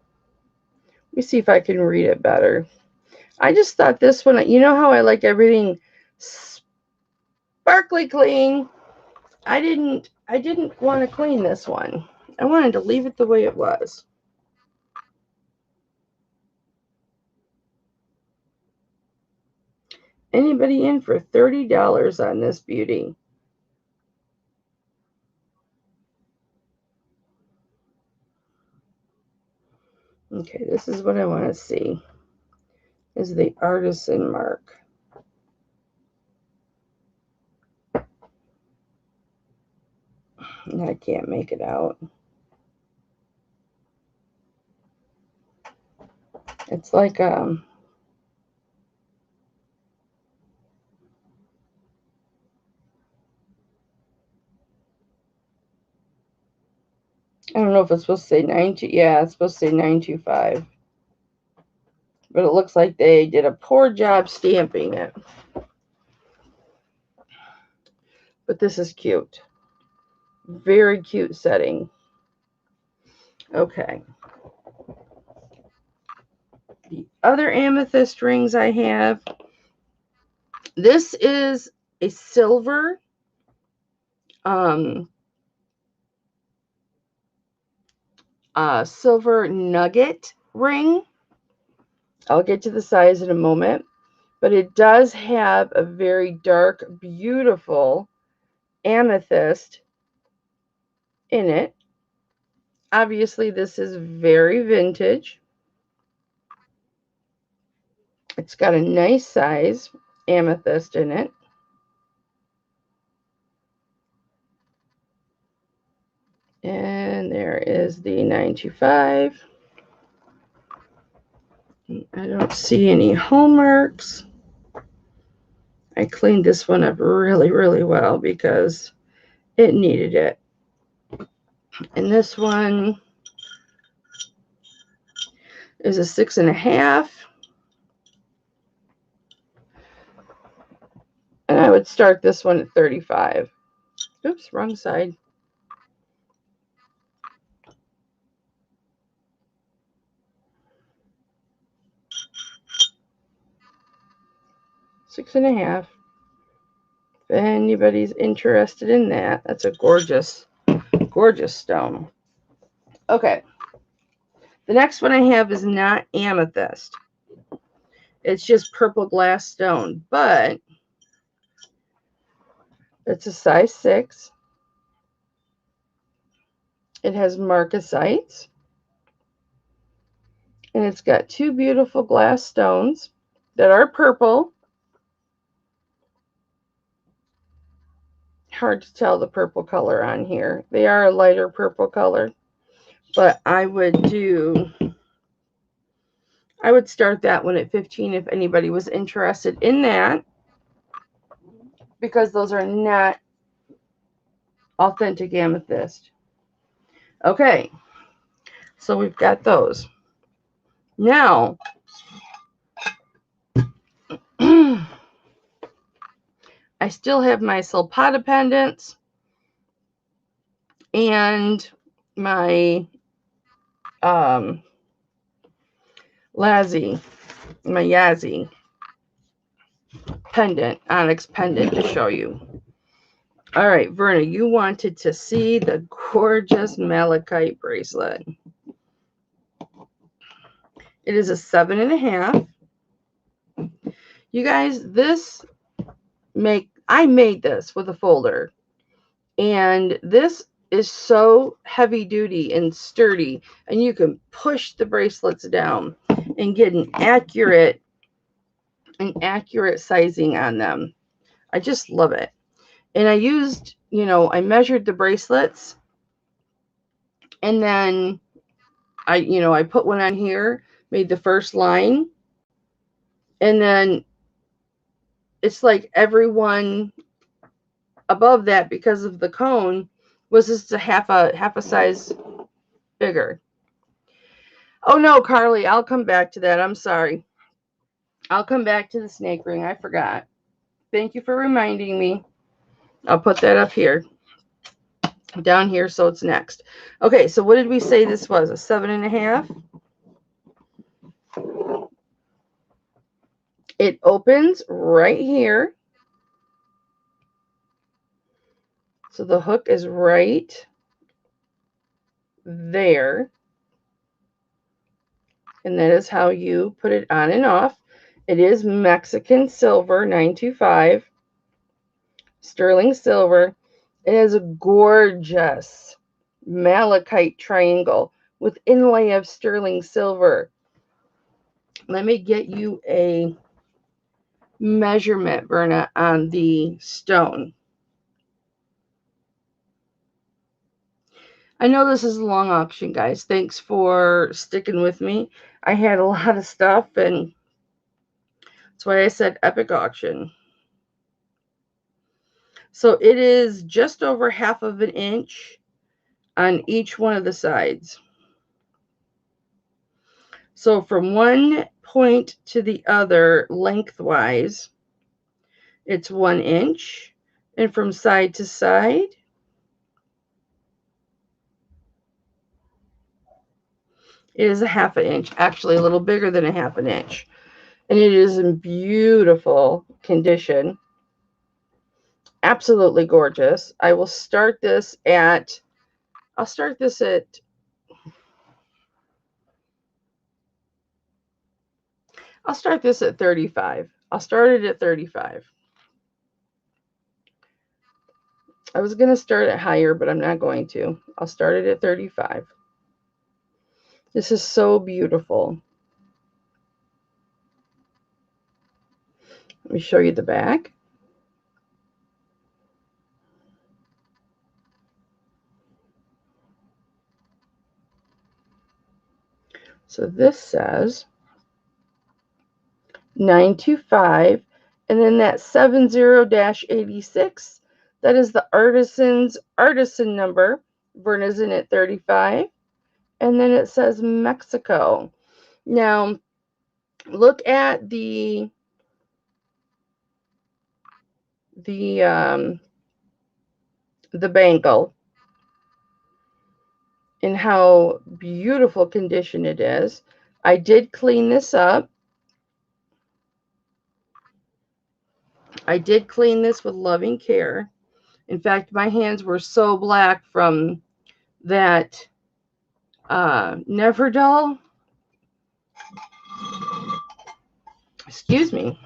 Let me see if I can read it better. I just thought this one, you know how I like everything sparkly clean? I didn't want to clean this one. I wanted to leave it the way it was. Anybody in for $30 on this beauty? Okay, this is what I want to see. Is the artisan mark. I can't make it out. It's like I don't know if it's supposed to say 92. Yeah, it's supposed to say 925. But it looks like they did a poor job stamping it. But this is cute. Very cute setting. Okay. The other amethyst rings I have. This is a silver silver nugget ring. I'll get to the size in a moment, but it does have a very dark, beautiful amethyst in it. Obviously, this is very vintage. It's got a nice size amethyst in it. And there is the 925. I don't see any hallmarks. I cleaned this one up really, really well because it needed it. And this one is a 6.5. And I would start this one at 35. Oops, wrong side. Six and a half. If anybody's interested in that, that's a gorgeous, gorgeous stone. Okay. The next one I have is not amethyst. It's just purple glass stone, but it's a size 6. It has marcasites. And it's got 2 beautiful glass stones that are purple. Hard to tell the purple color on here. They are a lighter purple color. But I would start that one at 15 if anybody was interested in that, because those are not authentic amethyst. Okay, so we've got those. Now, I still have my Malachite pendants and my Yazzie pendant, Onyx pendant to show you. All right, Verna, you wanted to see the gorgeous Malachite bracelet. It is a 7.5. You guys, I made this with a folder, and this is so heavy duty and sturdy, and you can push the bracelets down and get an accurate sizing on them. I just love it. And I used, I measured the bracelets, and then I put one on here, made the first line, and then it's like everyone above that, because of the cone, was just a half a size bigger. Oh no, Carly, I'll come back to that. I'm sorry. I'll come back to the snake ring. I forgot. Thank you for reminding me. I'll put that up here, down here, so it's next. Okay, so what did we say this was? A 7.5. It opens right here. So the hook is right there. And that is how you put it on and off. It is Mexican silver 925, sterling silver. It has a gorgeous malachite triangle with inlay of sterling silver. Let me get you a measurement, Verna, on the stone. I know this is a long auction, guys. Thanks for sticking with me. I had a lot of stuff, and that's why I said epic auction. So it is just over 1/2 of an inch on each one of the sides. So from one point to the other lengthwise, it's 1 inch. And from side to side, it is a 1/2 an inch, actually a little bigger than a 1/2 an inch. And it is in beautiful condition. Absolutely gorgeous. I will start this at, I'll start this at 35. I'll start it at 35. I was going to start it higher, but I'm not going to. I'll start it at 35. This is so beautiful. Let me show you the back. So this says 925, and then that 70-86, that is the artisan number. Verna's in at 35. And then it says Mexico. Now, look at the bangle and how beautiful condition it is. I did clean this up. I did clean this with loving care. In fact, my hands were so black from that Never Dull. Excuse me.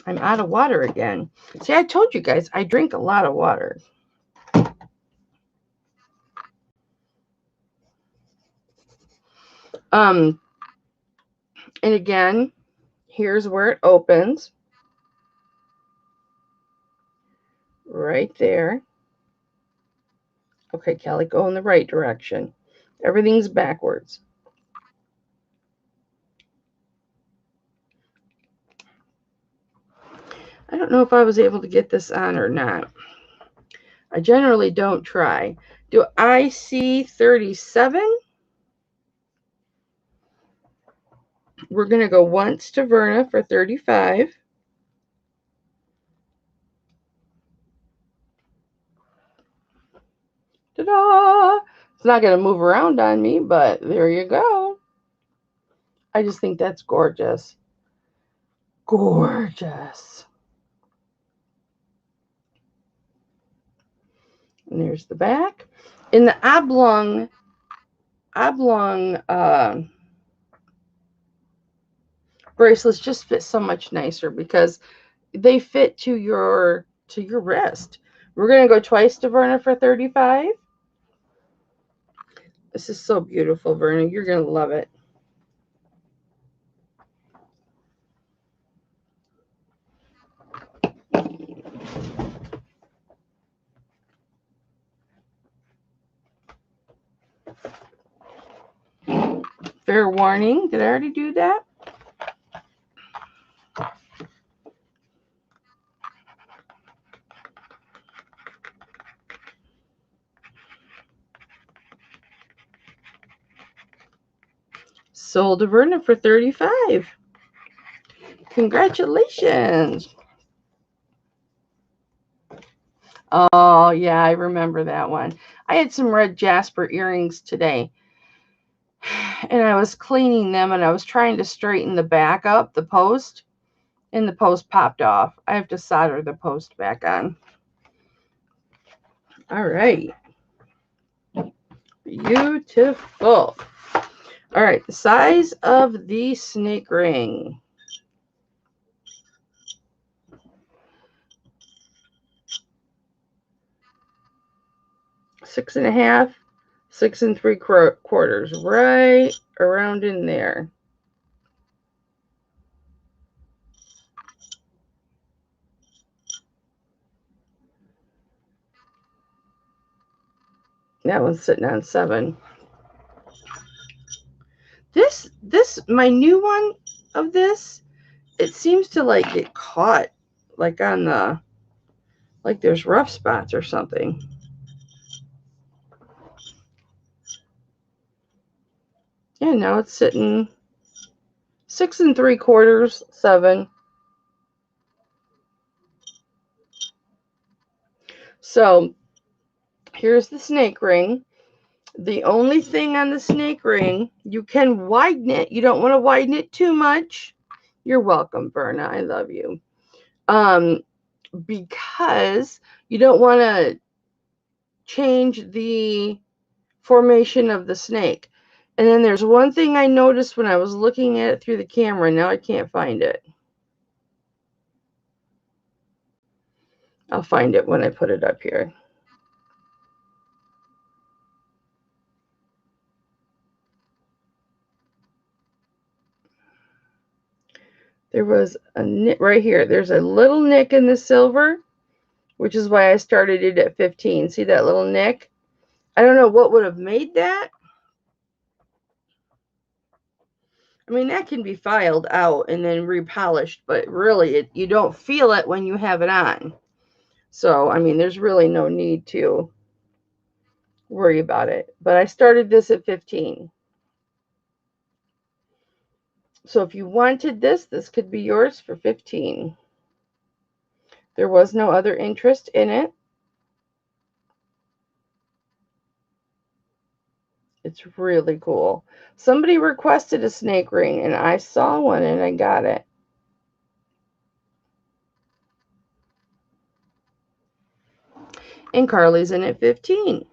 I'm out of water again. See, I told you guys, I drink a lot of water. And again, here's where it opens. Right there. Okay, Kelly, go in the right direction. Everything's backwards. I don't know if I was able to get this on or not. I generally don't try. Do I see 37? We're going to go once to Verna for 35. Ta-da! It's not going to move around on me, but there you go. I just think that's gorgeous. Gorgeous. And there's the back. In the oblong bracelets just fit so much nicer because they fit to your wrist. We're going to go twice to Verna for 35. This is so beautiful, Verna. You're going to love it. Fair warning. Did I already do that? Sold to Verna for 35. Congratulations. Oh, yeah, I remember that one. I had some red jasper earrings today. And I was cleaning them and I was trying to straighten the back up, the post, and the post popped off. I have to solder the post back on. All right. Beautiful. All right, the size of the snake ring. Six and a half, 6 3/4, right around in there. That one's sitting on 7. My new one of this, it seems to like get caught like on the, like there's rough spots or something. Yeah, now it's sitting 6 3/4, 7. So here's the snake ring. The only thing on the snake ring, you can widen it. You don't want to widen it too much. You're welcome, Verna. I love you. Because you don't want to change the formation of the snake. And then there's one thing I noticed when I was looking at it through the camera. Now I can't find it. I'll find it when I put it up here. There was a nick right here. There's a little nick in the silver, which is why I started it at 15. See that little nick? I don't know what would have made that. I mean, that can be filed out and then repolished, but really, you don't feel it when you have it on. So, I mean, there's really no need to worry about it. But I started this at 15. So if you wanted this, this could be yours for 15. There was no other interest in it. It's really cool. Somebody requested a snake ring, and I saw one, and I got it. And Carly's in at 15.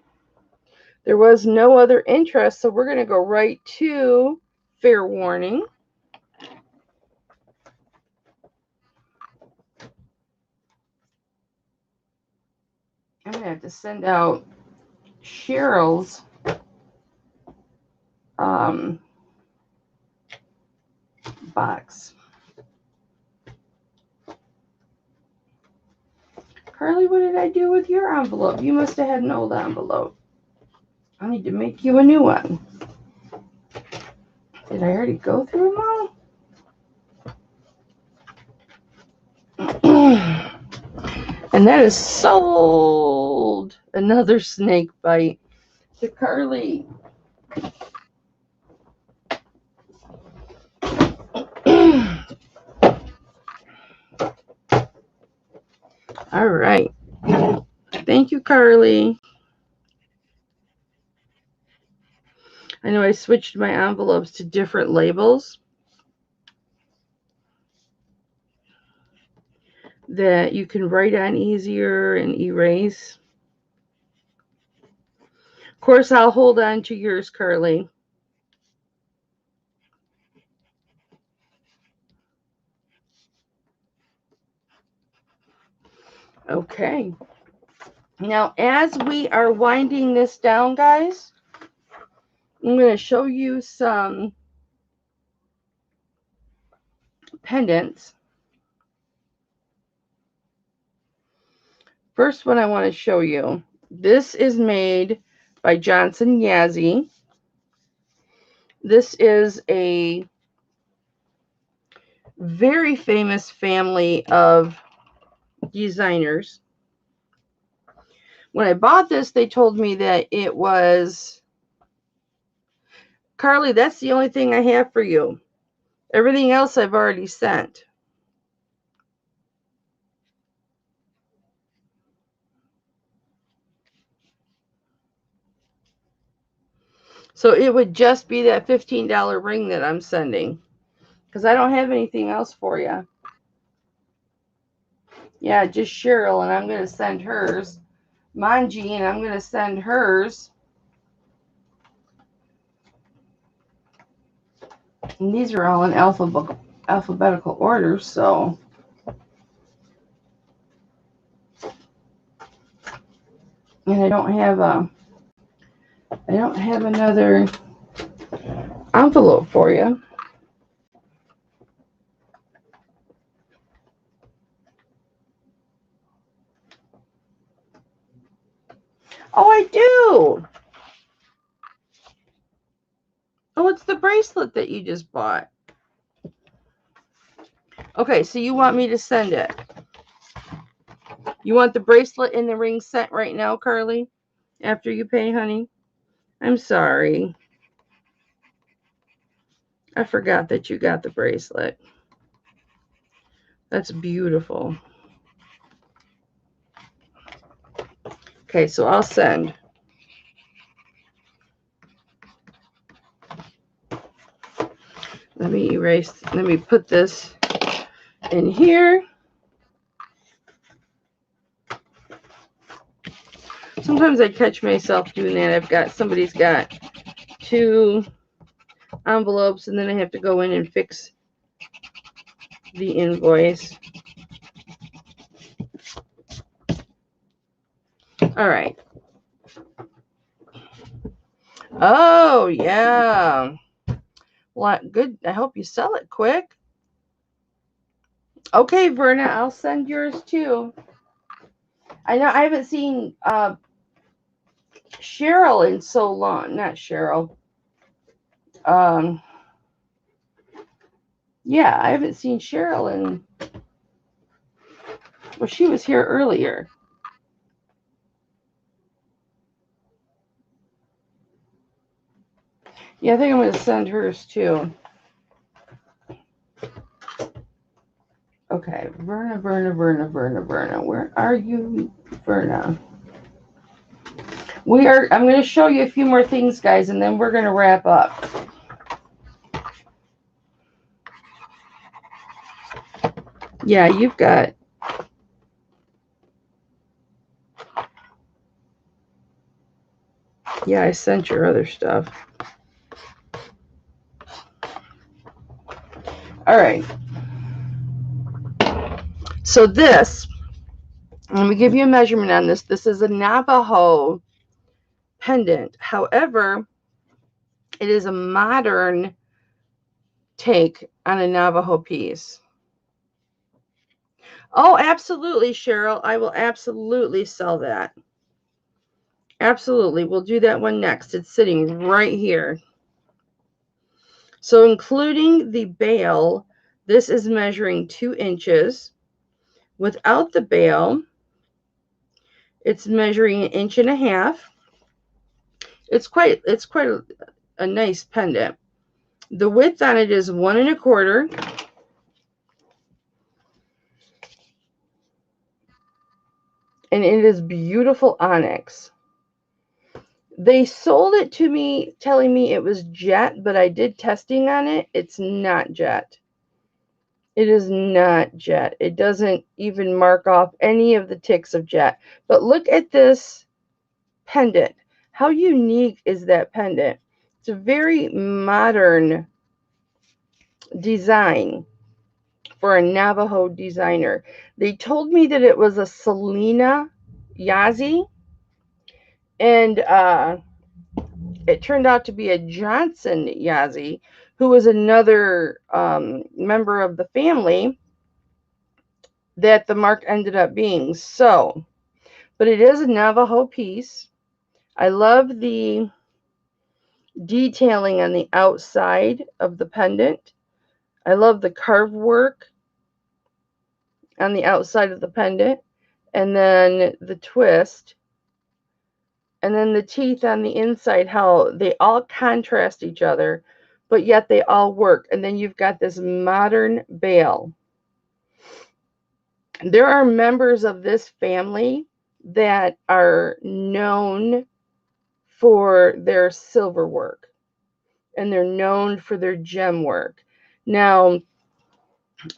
There was no other interest, so we're going to go right to fair warning. I'm going to have to send out Cheryl's box. Carly, what did I do with your envelope? You must have had an old envelope. I need to make you a new one. Did I already go through them all? And that is sold. Another snake bite to Carly. All right. Thank you, Carly. I know I switched my envelopes to different labels that you can write on easier and erase. Of course, I'll hold on to yours, Carly. Okay. Now, as we are winding this down, guys, I'm going to show you some pendants. First one I want to show you. This is made by Johnson Yazzie. This is a very famous family of designers. When I bought this, they told me that it was, Carly, that's the only thing I have for you. Everything else I've already sent. So it would just be that $15 ring that I'm sending, because I don't have anything else for you. Yeah, just Cheryl, and I'm going to send hers. Manji, and I'm going to send hers. And these are all in alphabetical order, so. And I don't have another envelope for you. Oh, I do. Oh, it's the bracelet that you just bought. Okay, so you want me to send it. You want the bracelet and the ring sent right now, Carly? After you pay, honey? I'm sorry. I forgot that you got the bracelet. That's beautiful. Okay, so I'll send. Let me put this in here. Sometimes I catch myself doing that. Somebody's got 2 envelopes, and then I have to go in and fix the invoice. All right. Oh, yeah. Well, good. I hope you sell it quick. Okay, Verna, I'll send yours too. I know I haven't seen Cheryl in so long. Not Cheryl. Yeah, I haven't seen Cheryl in. Well, she was here earlier. Yeah, I think I'm going to send hers too. Okay, Verna. Where are you, Verna? I'm going to show you a few more things, guys, and then we're going to wrap up. Yeah, you've got. Yeah, I sent your other stuff. All right. So this, let me give you a measurement on this. This is a Navajo pendant. However, it is a modern take on a Navajo piece. Oh, absolutely, Cheryl. I will absolutely sell that. Absolutely. We'll do that one next. It's sitting right here. So including the bail, this is measuring 2 inches. Without the bail, it's measuring 1.5 inches. It's quite a nice pendant. The width on it is 1 1/4. And it is beautiful onyx. They sold it to me telling me it was jet, but I did testing on it. It's not jet. It is not jet. It doesn't even mark off any of the ticks of jet. But look at this pendant. How unique is that pendant? It's a very modern design for a Navajo designer. They told me that it was a Selena Yazzie, and it turned out to be a Johnson Yazzie, who was another member of the family that the mark ended up being. So, but it is a Navajo piece. I love the detailing on the outside of the pendant. I love the carved work on the outside of the pendant, and then the twist, and then the teeth on the inside, how they all contrast each other, but yet they all work. And then you've got this modern bail. There are members of this family that are known for their silver work, and they're known for their gem work. Now,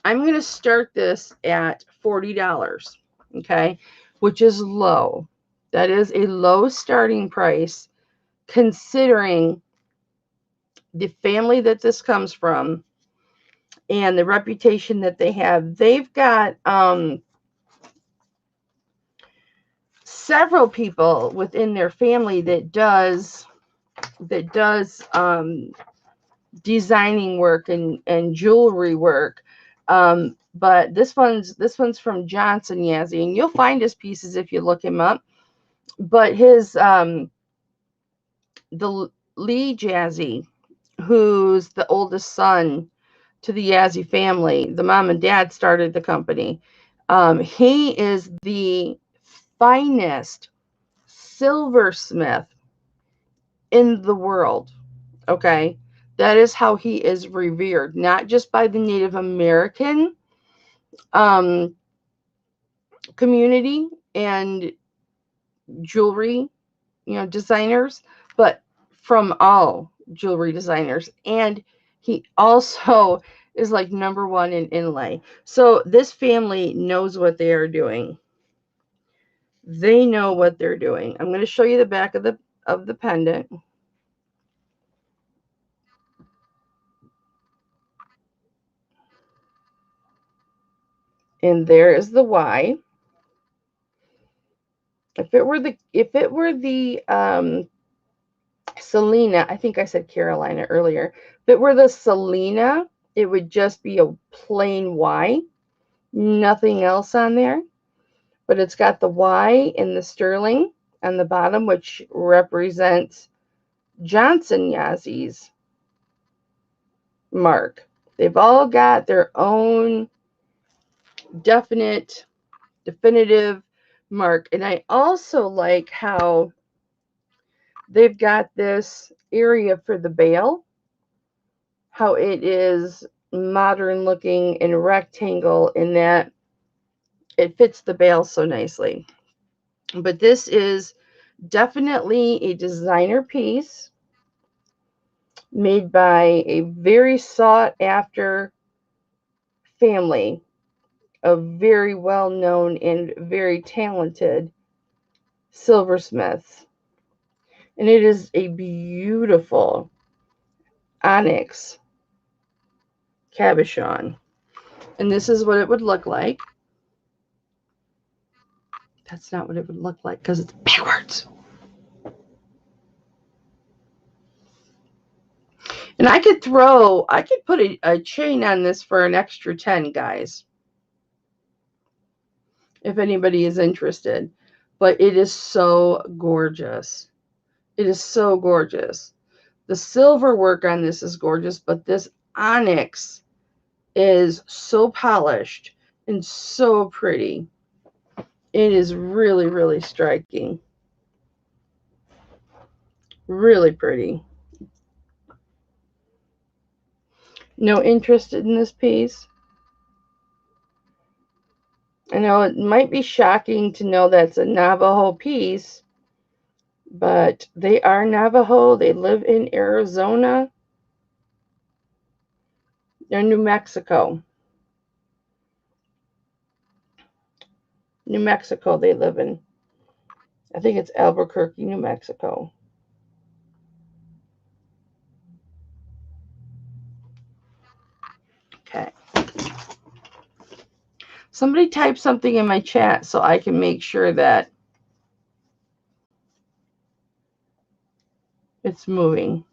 I'm going to start this at $40, okay, which is low. That is a low starting price considering the family that this comes from and the reputation that they have. They've got several people within their family that does designing work and jewelry work. But this one's from Johnson Yazzie, and you'll find his pieces if you look him up. But his the Lee Yazzie, who's the oldest son to the Yazzie family, the mom and dad started the company. He is the finest silversmith in the world. Okay, that is how he is revered, not just by the Native American um, community and jewelry, designers, but from all jewelry designers. And he also is like #1 in inlay. So this family knows what they are doing. They know what they're doing. I'm going to show you the back of the pendant. And there is the Y. If it were the Selena, I think I said Carolina earlier. If it were the Selena, it would just be a plain Y, nothing else on there. But it's got the Y in the sterling on the bottom, which represents Johnson Yazzie's mark. They've all got their own definitive mark. And I also like how they've got this area for the bail, how it is modern looking and rectangle in that it fits the bail so nicely. But this is definitely a designer piece made by a very sought after family of very well known and very talented silversmiths. And it is a beautiful Onyx Cabochon. And this is what it would look like. That's not what it would look like because it's backwards. And I could put a chain on this for an extra 10, guys, if anybody is interested. But it is so gorgeous. It is so gorgeous. The silver work on this is gorgeous, but this onyx is so polished and so pretty. It is really, really striking. Really pretty. No interest in this piece? I know it might be shocking to know that's a Navajo piece, but they are Navajo. They live in Arizona. They're New Mexico. New Mexico they live in. I think it's Albuquerque, New Mexico. Okay. Somebody type something in my chat so I can make sure that it's moving.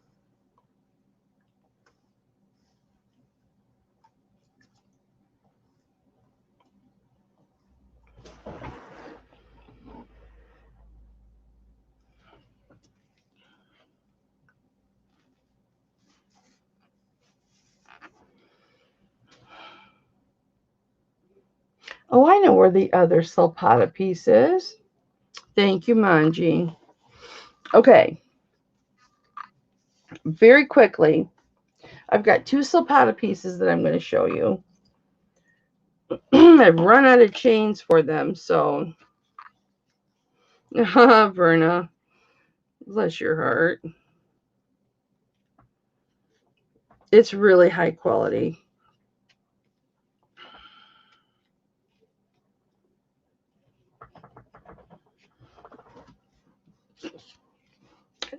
Oh, I know where the other Sulpata piece is. Thank you, Manji. Okay. Very quickly, I've got 2 Sulpata pieces that I'm going to show you. I've run out of chains for them, so Verna, bless your heart. It's really high quality.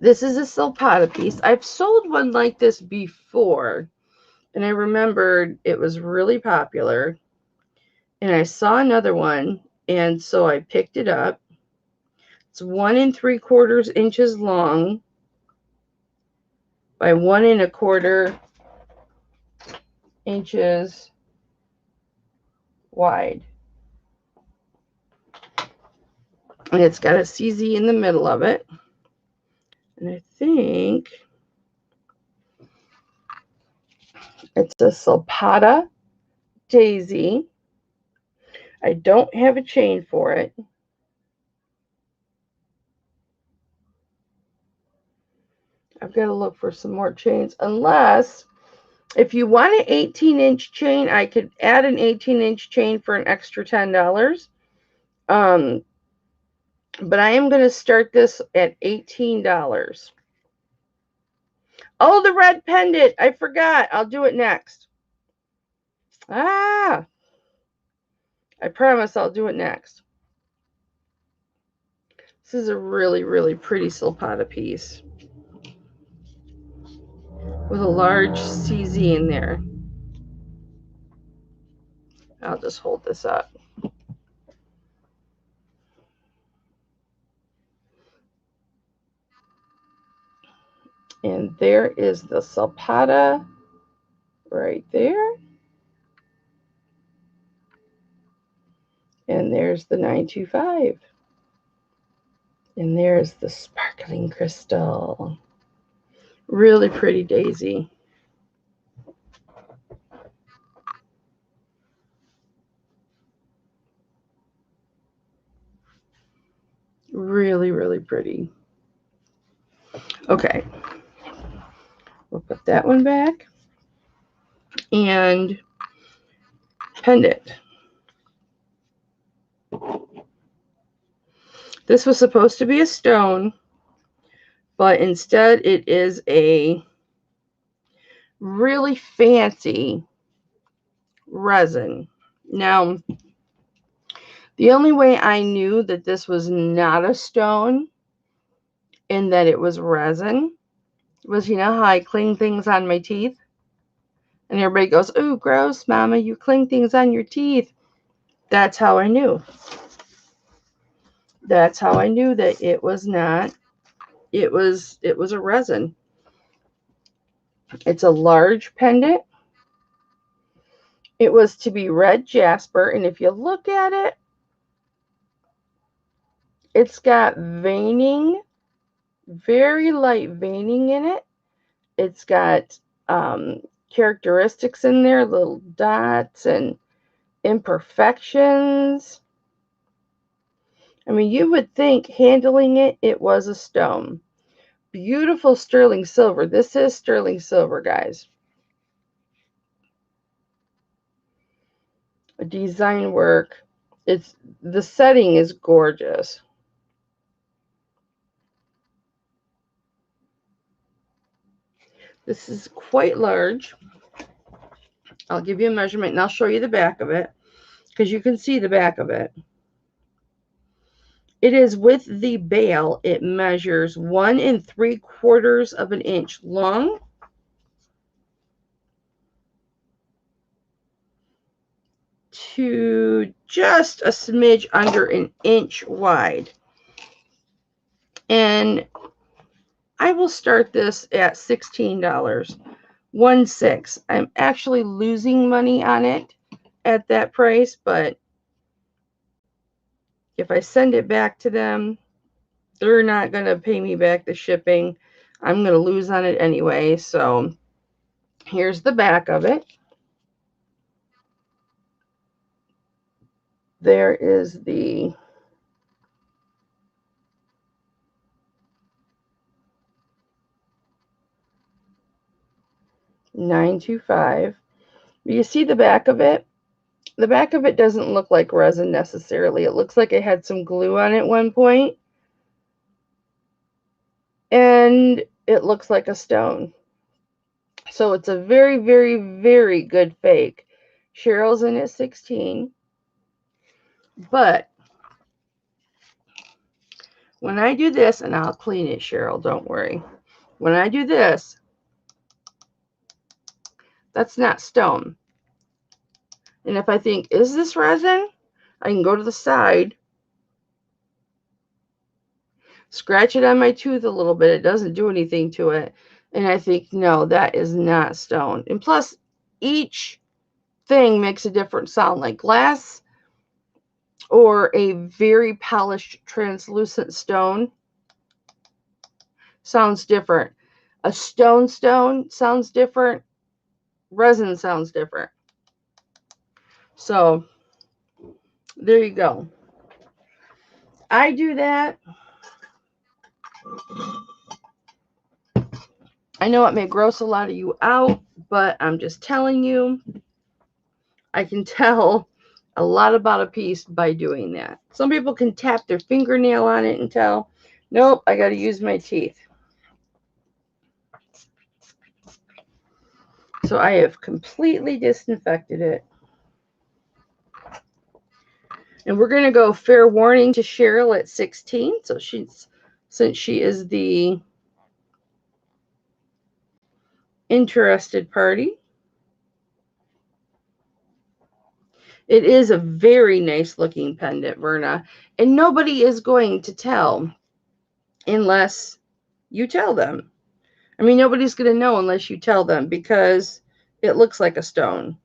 This is a Silpata piece. I've sold one like this before, and I remembered it was really popular. And I saw another one, and so I picked it up. It's 1 3/4 inches long by 1 1/4 inches wide. And it's got a CZ in the middle of it. And I think it's a Silpata daisy. I don't have a chain for it. I've got to look for some more chains. Unless, if you want an 18-inch chain, I could add an 18-inch chain for an extra $10. But I am going to start this at $18. Oh, the red pendant. I forgot. I'll do it next. I promise I'll do it next. This is a really, really pretty Silpata piece with a large CZ in there. I'll just hold this up. And there is the Silpata right there. And there's the 925. And there's the sparkling crystal. Really pretty daisy. Really, really pretty. Okay. We'll put that one back. And pendant. This was supposed to be a stone, but instead it is a really fancy resin. Now, the only way I knew that this was not a stone and that it was resin was, you know how I cling things on my teeth? And everybody goes, "Ooh, gross, Mama, you cling things on your teeth." That's how I knew. That's how I knew that it was not. It was a resin. It's a large pendant. It was to be red jasper, and if you look at it, it's got veining, very light veining in it. It's got characteristics in there, little dots and imperfections. I mean, you would think handling it, it was a stone. Beautiful sterling silver. This is sterling silver, guys. Design work. The setting is gorgeous. This is quite large. I'll give you a measurement and I'll show you the back of it because you can see the back of it. It is with the bail. It measures 1 3/4 inch long. To just a smidge under an inch wide. And I will start this at $16. 1/6. I'm actually losing money on it at that price, but if I send it back to them, they're not going to pay me back the shipping. I'm going to lose on it anyway. So here's the back of it. There is the $9.25. You see the back of it? The back of it doesn't look like resin necessarily. It looks like it had some glue on it at one point. And it looks like a stone. So it's a very, very, very good fake. Cheryl's in at 16. But when I do this, and I'll clean it, Cheryl, don't worry. When I do this, that's not stone. And if I think, is this resin? I can go to the side, scratch it on my tooth a little bit. It doesn't do anything to it. And I think, no, that is not stone. And plus, each thing makes a different sound. Like glass or a very polished translucent stone sounds different. A stone sounds different. Resin sounds different. So there you go. I do that. I know it may gross a lot of you out, but I'm just telling you, I can tell a lot about a piece by doing that. Some people can tap their fingernail on it and tell. Nope, I got to use my teeth. So I have completely disinfected it. And we're going to go fair warning to Cheryl at 16. So since she is the interested party. It is a very nice looking pendant, Verna. And nobody is going to tell unless you tell them. I mean, nobody's going to know unless you tell them because it looks like a stone.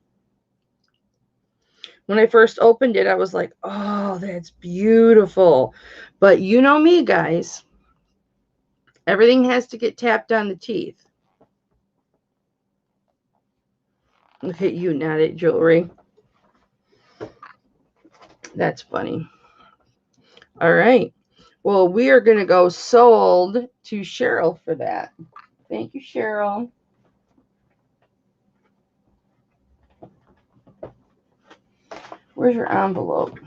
When I first opened it, I was like, oh, that's beautiful. But you know me, guys. Everything has to get tapped on the teeth. Look at you, not at jewelry. That's funny. All right. Well, we are going to go sold to Cheryl for that. Thank you, Cheryl. Where's your envelope?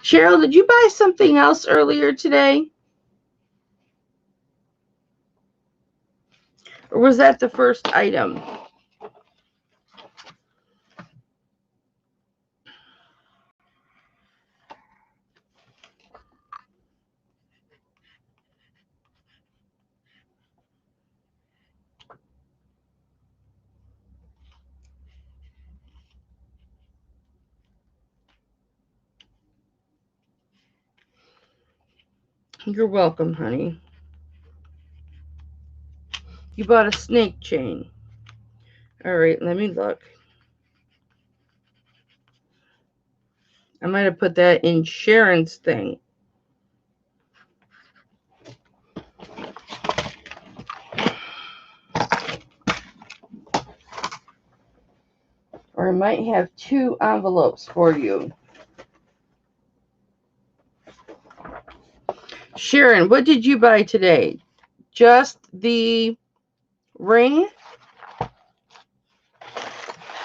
Cheryl, did you buy something else earlier today? Or was that the first item? You're welcome, honey. You bought a snake chain. All right, let me look. I might have put that in Sharon's thing. Or I might have two envelopes for you. Sharon, what did you buy today? Just the ring?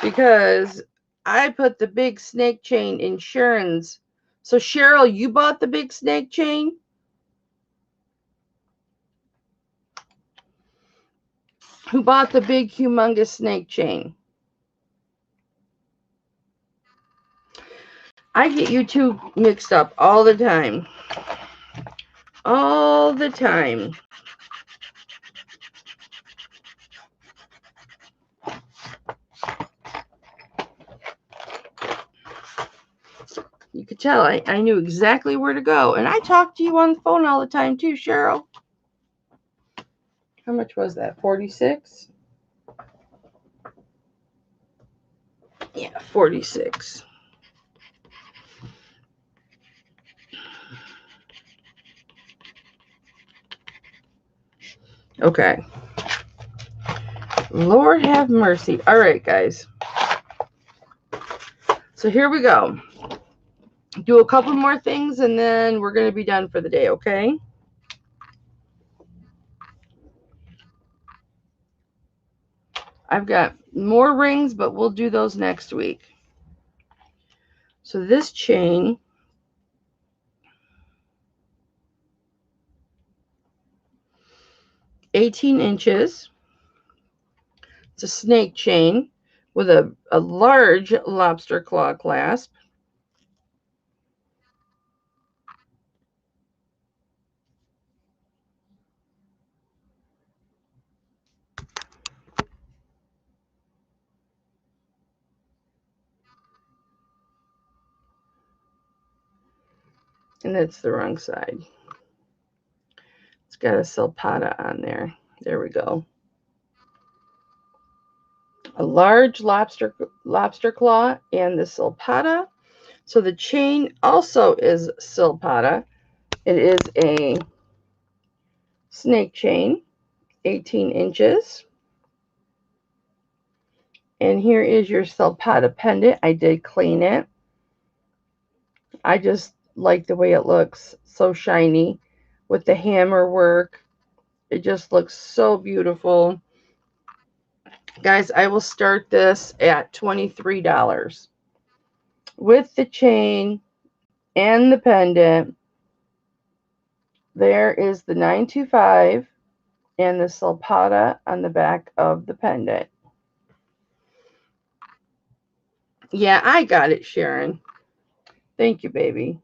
Because I put the big snake chain in Sharon's. So Cheryl, you bought the big snake chain? Who bought the big humongous snake chain? I get you two mixed up all the time. All the time. You could tell I knew exactly where to go. And I talk to you on the phone all the time too, Cheryl. How much was that? 46? Yeah, 46. Okay. Lord have mercy. All right, guys. So here we go. Do a couple more things and then we're going to be done for the day, okay? I've got more rings, but we'll do those next week. So this chain 18 inches. It's a snake chain with a large lobster claw clasp. And that's the wrong side. It's got a silpata on there. There we go. A large lobster claw and the silpata. So the chain also is silpata. It is a snake chain, 18 inches. And here is your silpata pendant. I did clean it. I just like the way it looks. So shiny with the hammer work. It just looks so beautiful. Guys, I will start this at $23. With the chain and the pendant, there is the 925 and the silpata on the back of the pendant. Yeah, I got it, Sharon. Thank you, baby.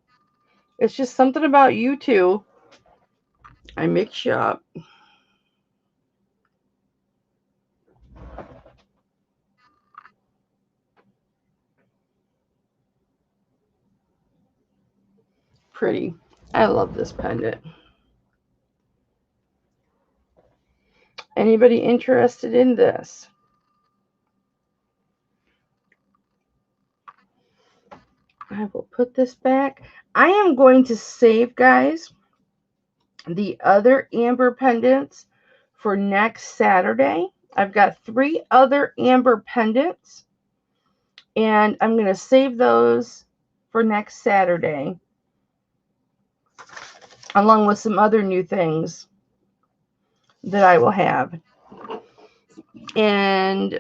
It's just something about you two. I mix you up. Pretty. I love this pendant. Anybody interested in this? I will put this back. I am going to save, guys, the other amber pendants for next Saturday. I've got 3 other amber pendants, and I'm going to save those for next Saturday, along with some other new things that I will have. And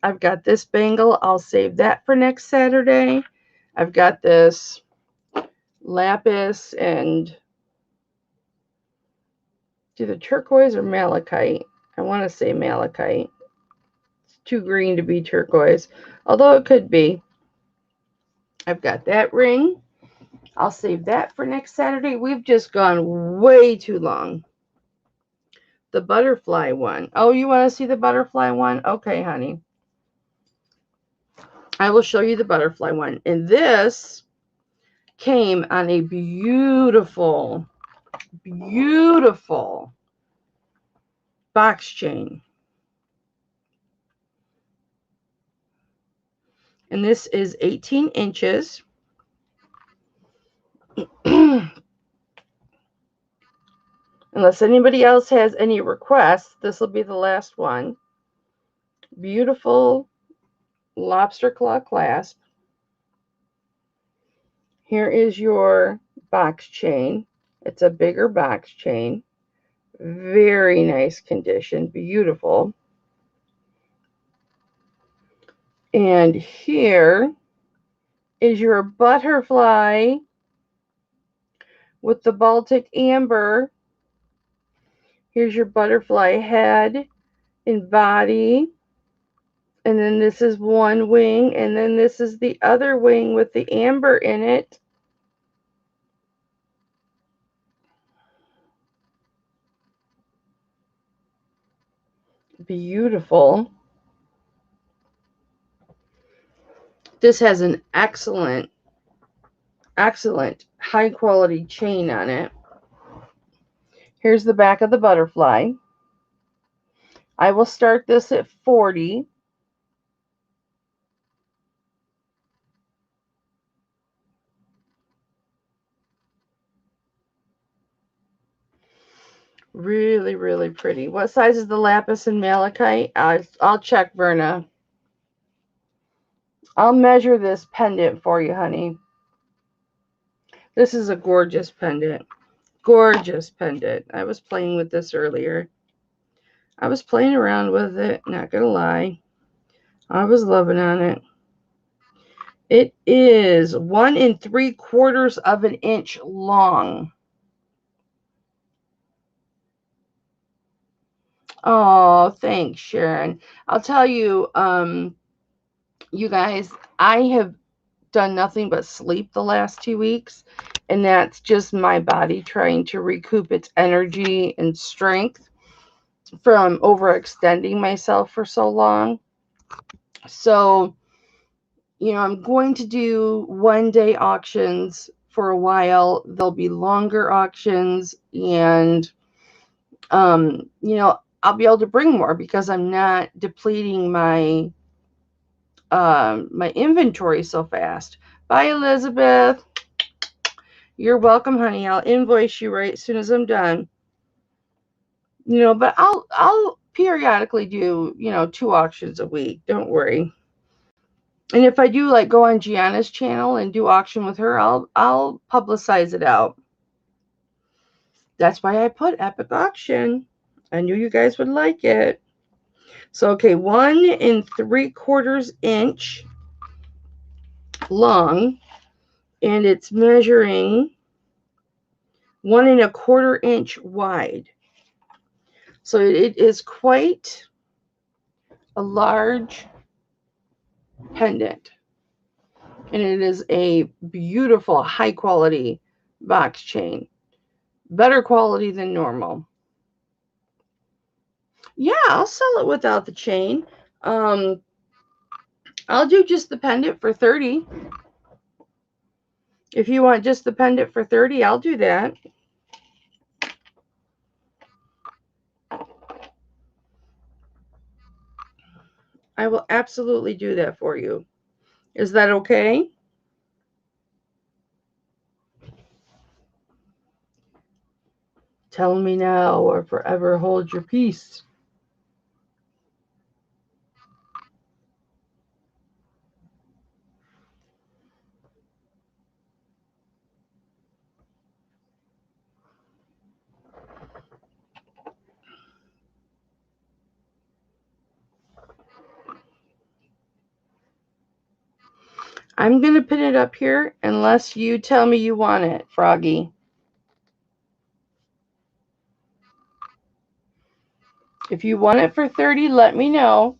I've got this bangle. I'll save that for next Saturday. I've got this lapis and either turquoise or malachite. I want to say malachite. It's too green to be turquoise, although it could be. I've got that ring. I'll save that for next Saturday. We've just gone way too long. The butterfly one. Oh, you want to see the butterfly one? Okay, honey. I will show you the butterfly one. And this came on a beautiful, beautiful box chain. And this is 18 inches. Unless anybody else has any requests, this will be the last one. Beautiful lobster claw clasp. Here is your box chain. It's a bigger box chain. Very nice condition. Beautiful. And here is your butterfly with the Baltic amber. Here's your butterfly head and body. And then this is one wing. And then this is the other wing with the amber in it. Beautiful. This has an excellent high quality chain on it. Here's the back of the butterfly. I will start this at 40. Really, really pretty. What size is the lapis and malachite? I'll check, Verna. I'll measure this pendant for you, honey. This is a gorgeous pendant. Gorgeous pendant. I was playing with this earlier. I was playing around with it, not gonna lie. I was loving on it. It is 1 3/4 of an inch long. Oh, thanks, Sharon. I'll tell you, you guys, I have done nothing but sleep the last 2 weeks, and that's just my body trying to recoup its energy and strength from overextending myself for so long. So, I'm going to do 1-day auctions for a while. There'll be longer auctions, and I'll be able to bring more because I'm not depleting my inventory so fast. Bye, Elizabeth. You're welcome, honey. I'll invoice you right as soon as I'm done. But I'll periodically do 2 auctions a week. Don't worry. And if I do go on Gianna's channel and do auction with her, I'll publicize it out. That's why I put epic auction. I knew you guys would like it. So okay, 1 3/4 inch long, and it's measuring 1 1/4 inch wide. So it is quite a large pendant, and it is a beautiful high quality box chain, better quality than normal. Yeah, I'll sell it without the chain. I'll do just the pendant for 30. If you want just the pendant for 30, I'll do that. I will absolutely do that for you. Is that okay? Tell me now or forever hold your peace. I'm going to pin it up here unless you tell me you want it, Froggy. If you want it for 30, let me know.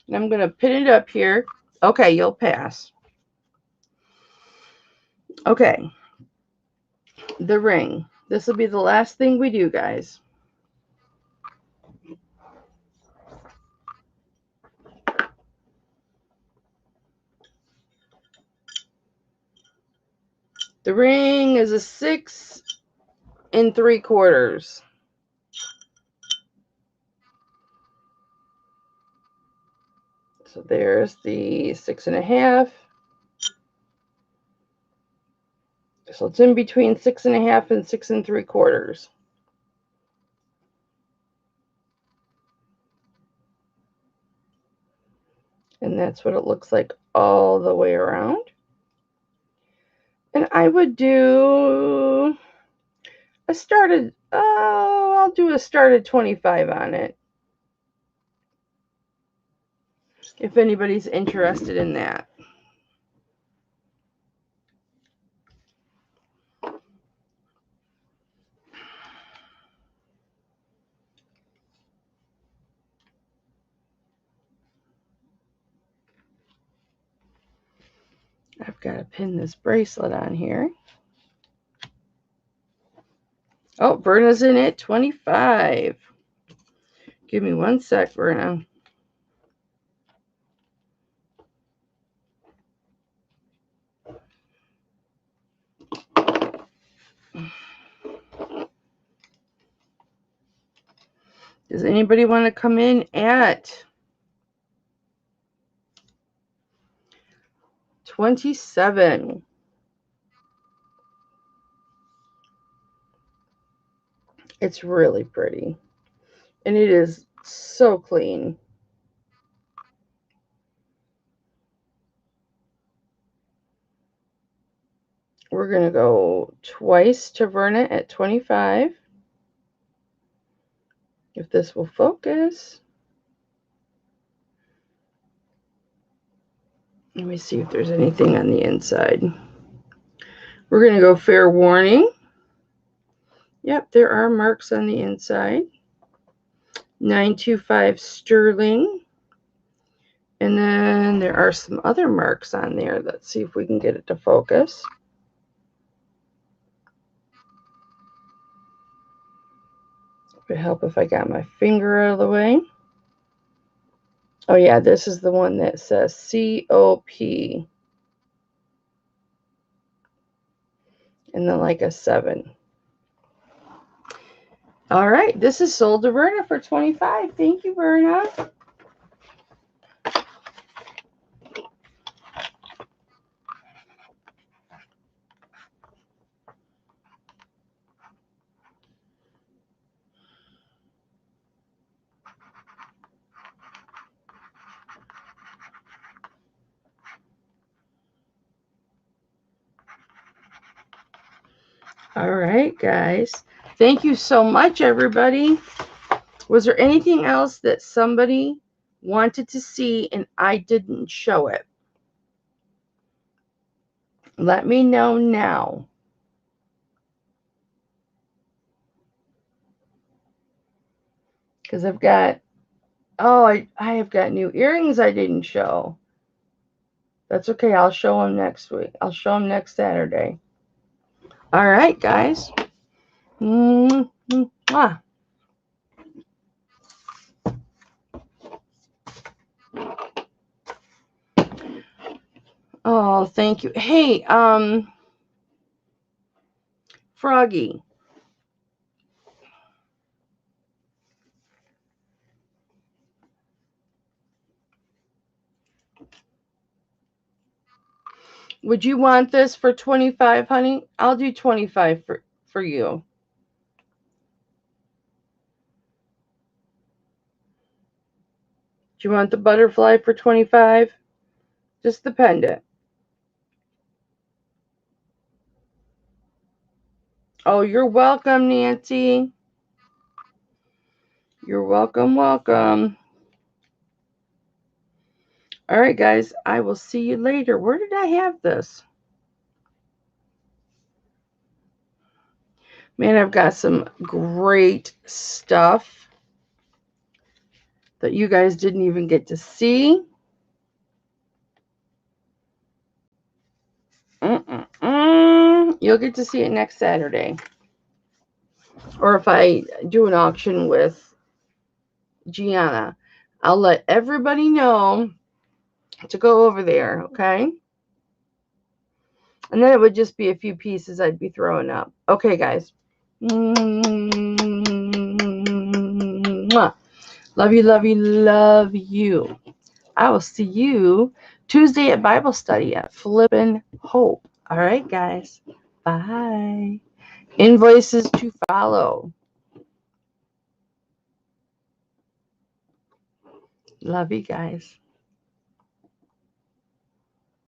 And I'm going to pin it up here. Okay, you'll pass. Okay. The ring. This will be the last thing we do, guys. The ring is a 6 3/4. So there's the 6 1/2. So it's in between 6 1/2 and 6 3/4. And that's what it looks like all the way around. And I would do a started, I'll do a started 25 on it. If anybody's interested in that. I've got to pin this bracelet on here. Oh, Verna's in at 25. Give me 1 sec, Verna. Does anybody want to come in at 27? It's really pretty. And it is so clean. We're going to go twice to Verna at 25. If this will focus. Let me see if there's anything on the inside. We're going to go fair warning. Yep, there are marks on the inside. 925 sterling. And then there are some other marks on there. Let's see if we can get it to focus. It would help if I got my finger out of the way. Oh yeah, this is the one that says COP. And then like a 7. All right, this is sold to Verna for $25. Thank you, Verna. All right, guys. Thank you so much, everybody. Was there anything else that somebody wanted to see and I didn't show it? Let me know now. Because I've got, I have got new earrings I didn't show. That's okay. I'll show them next week. I'll show them next Saturday. All right, guys. Mwah. Oh, thank you. Hey, Froggy. Would you want this for 25, honey? I'll do 25 for you. Do you want the butterfly for 25? Just the pendant. Oh, you're welcome, Nancy. You're welcome, welcome. All right, guys. I will see you later. Where did I have this? Man, I've got some great stuff that you guys didn't even get to see. You'll get to see it next Saturday. Or if I do an auction with Gianna, I'll let everybody know to go over there, okay? And then it would just be a few pieces I'd be throwing up. Okay, guys. Love you, love you, love you. I will see you Tuesday at Bible study at Flippin' Hope. All right, guys. Bye. Invoices to follow. Love you guys.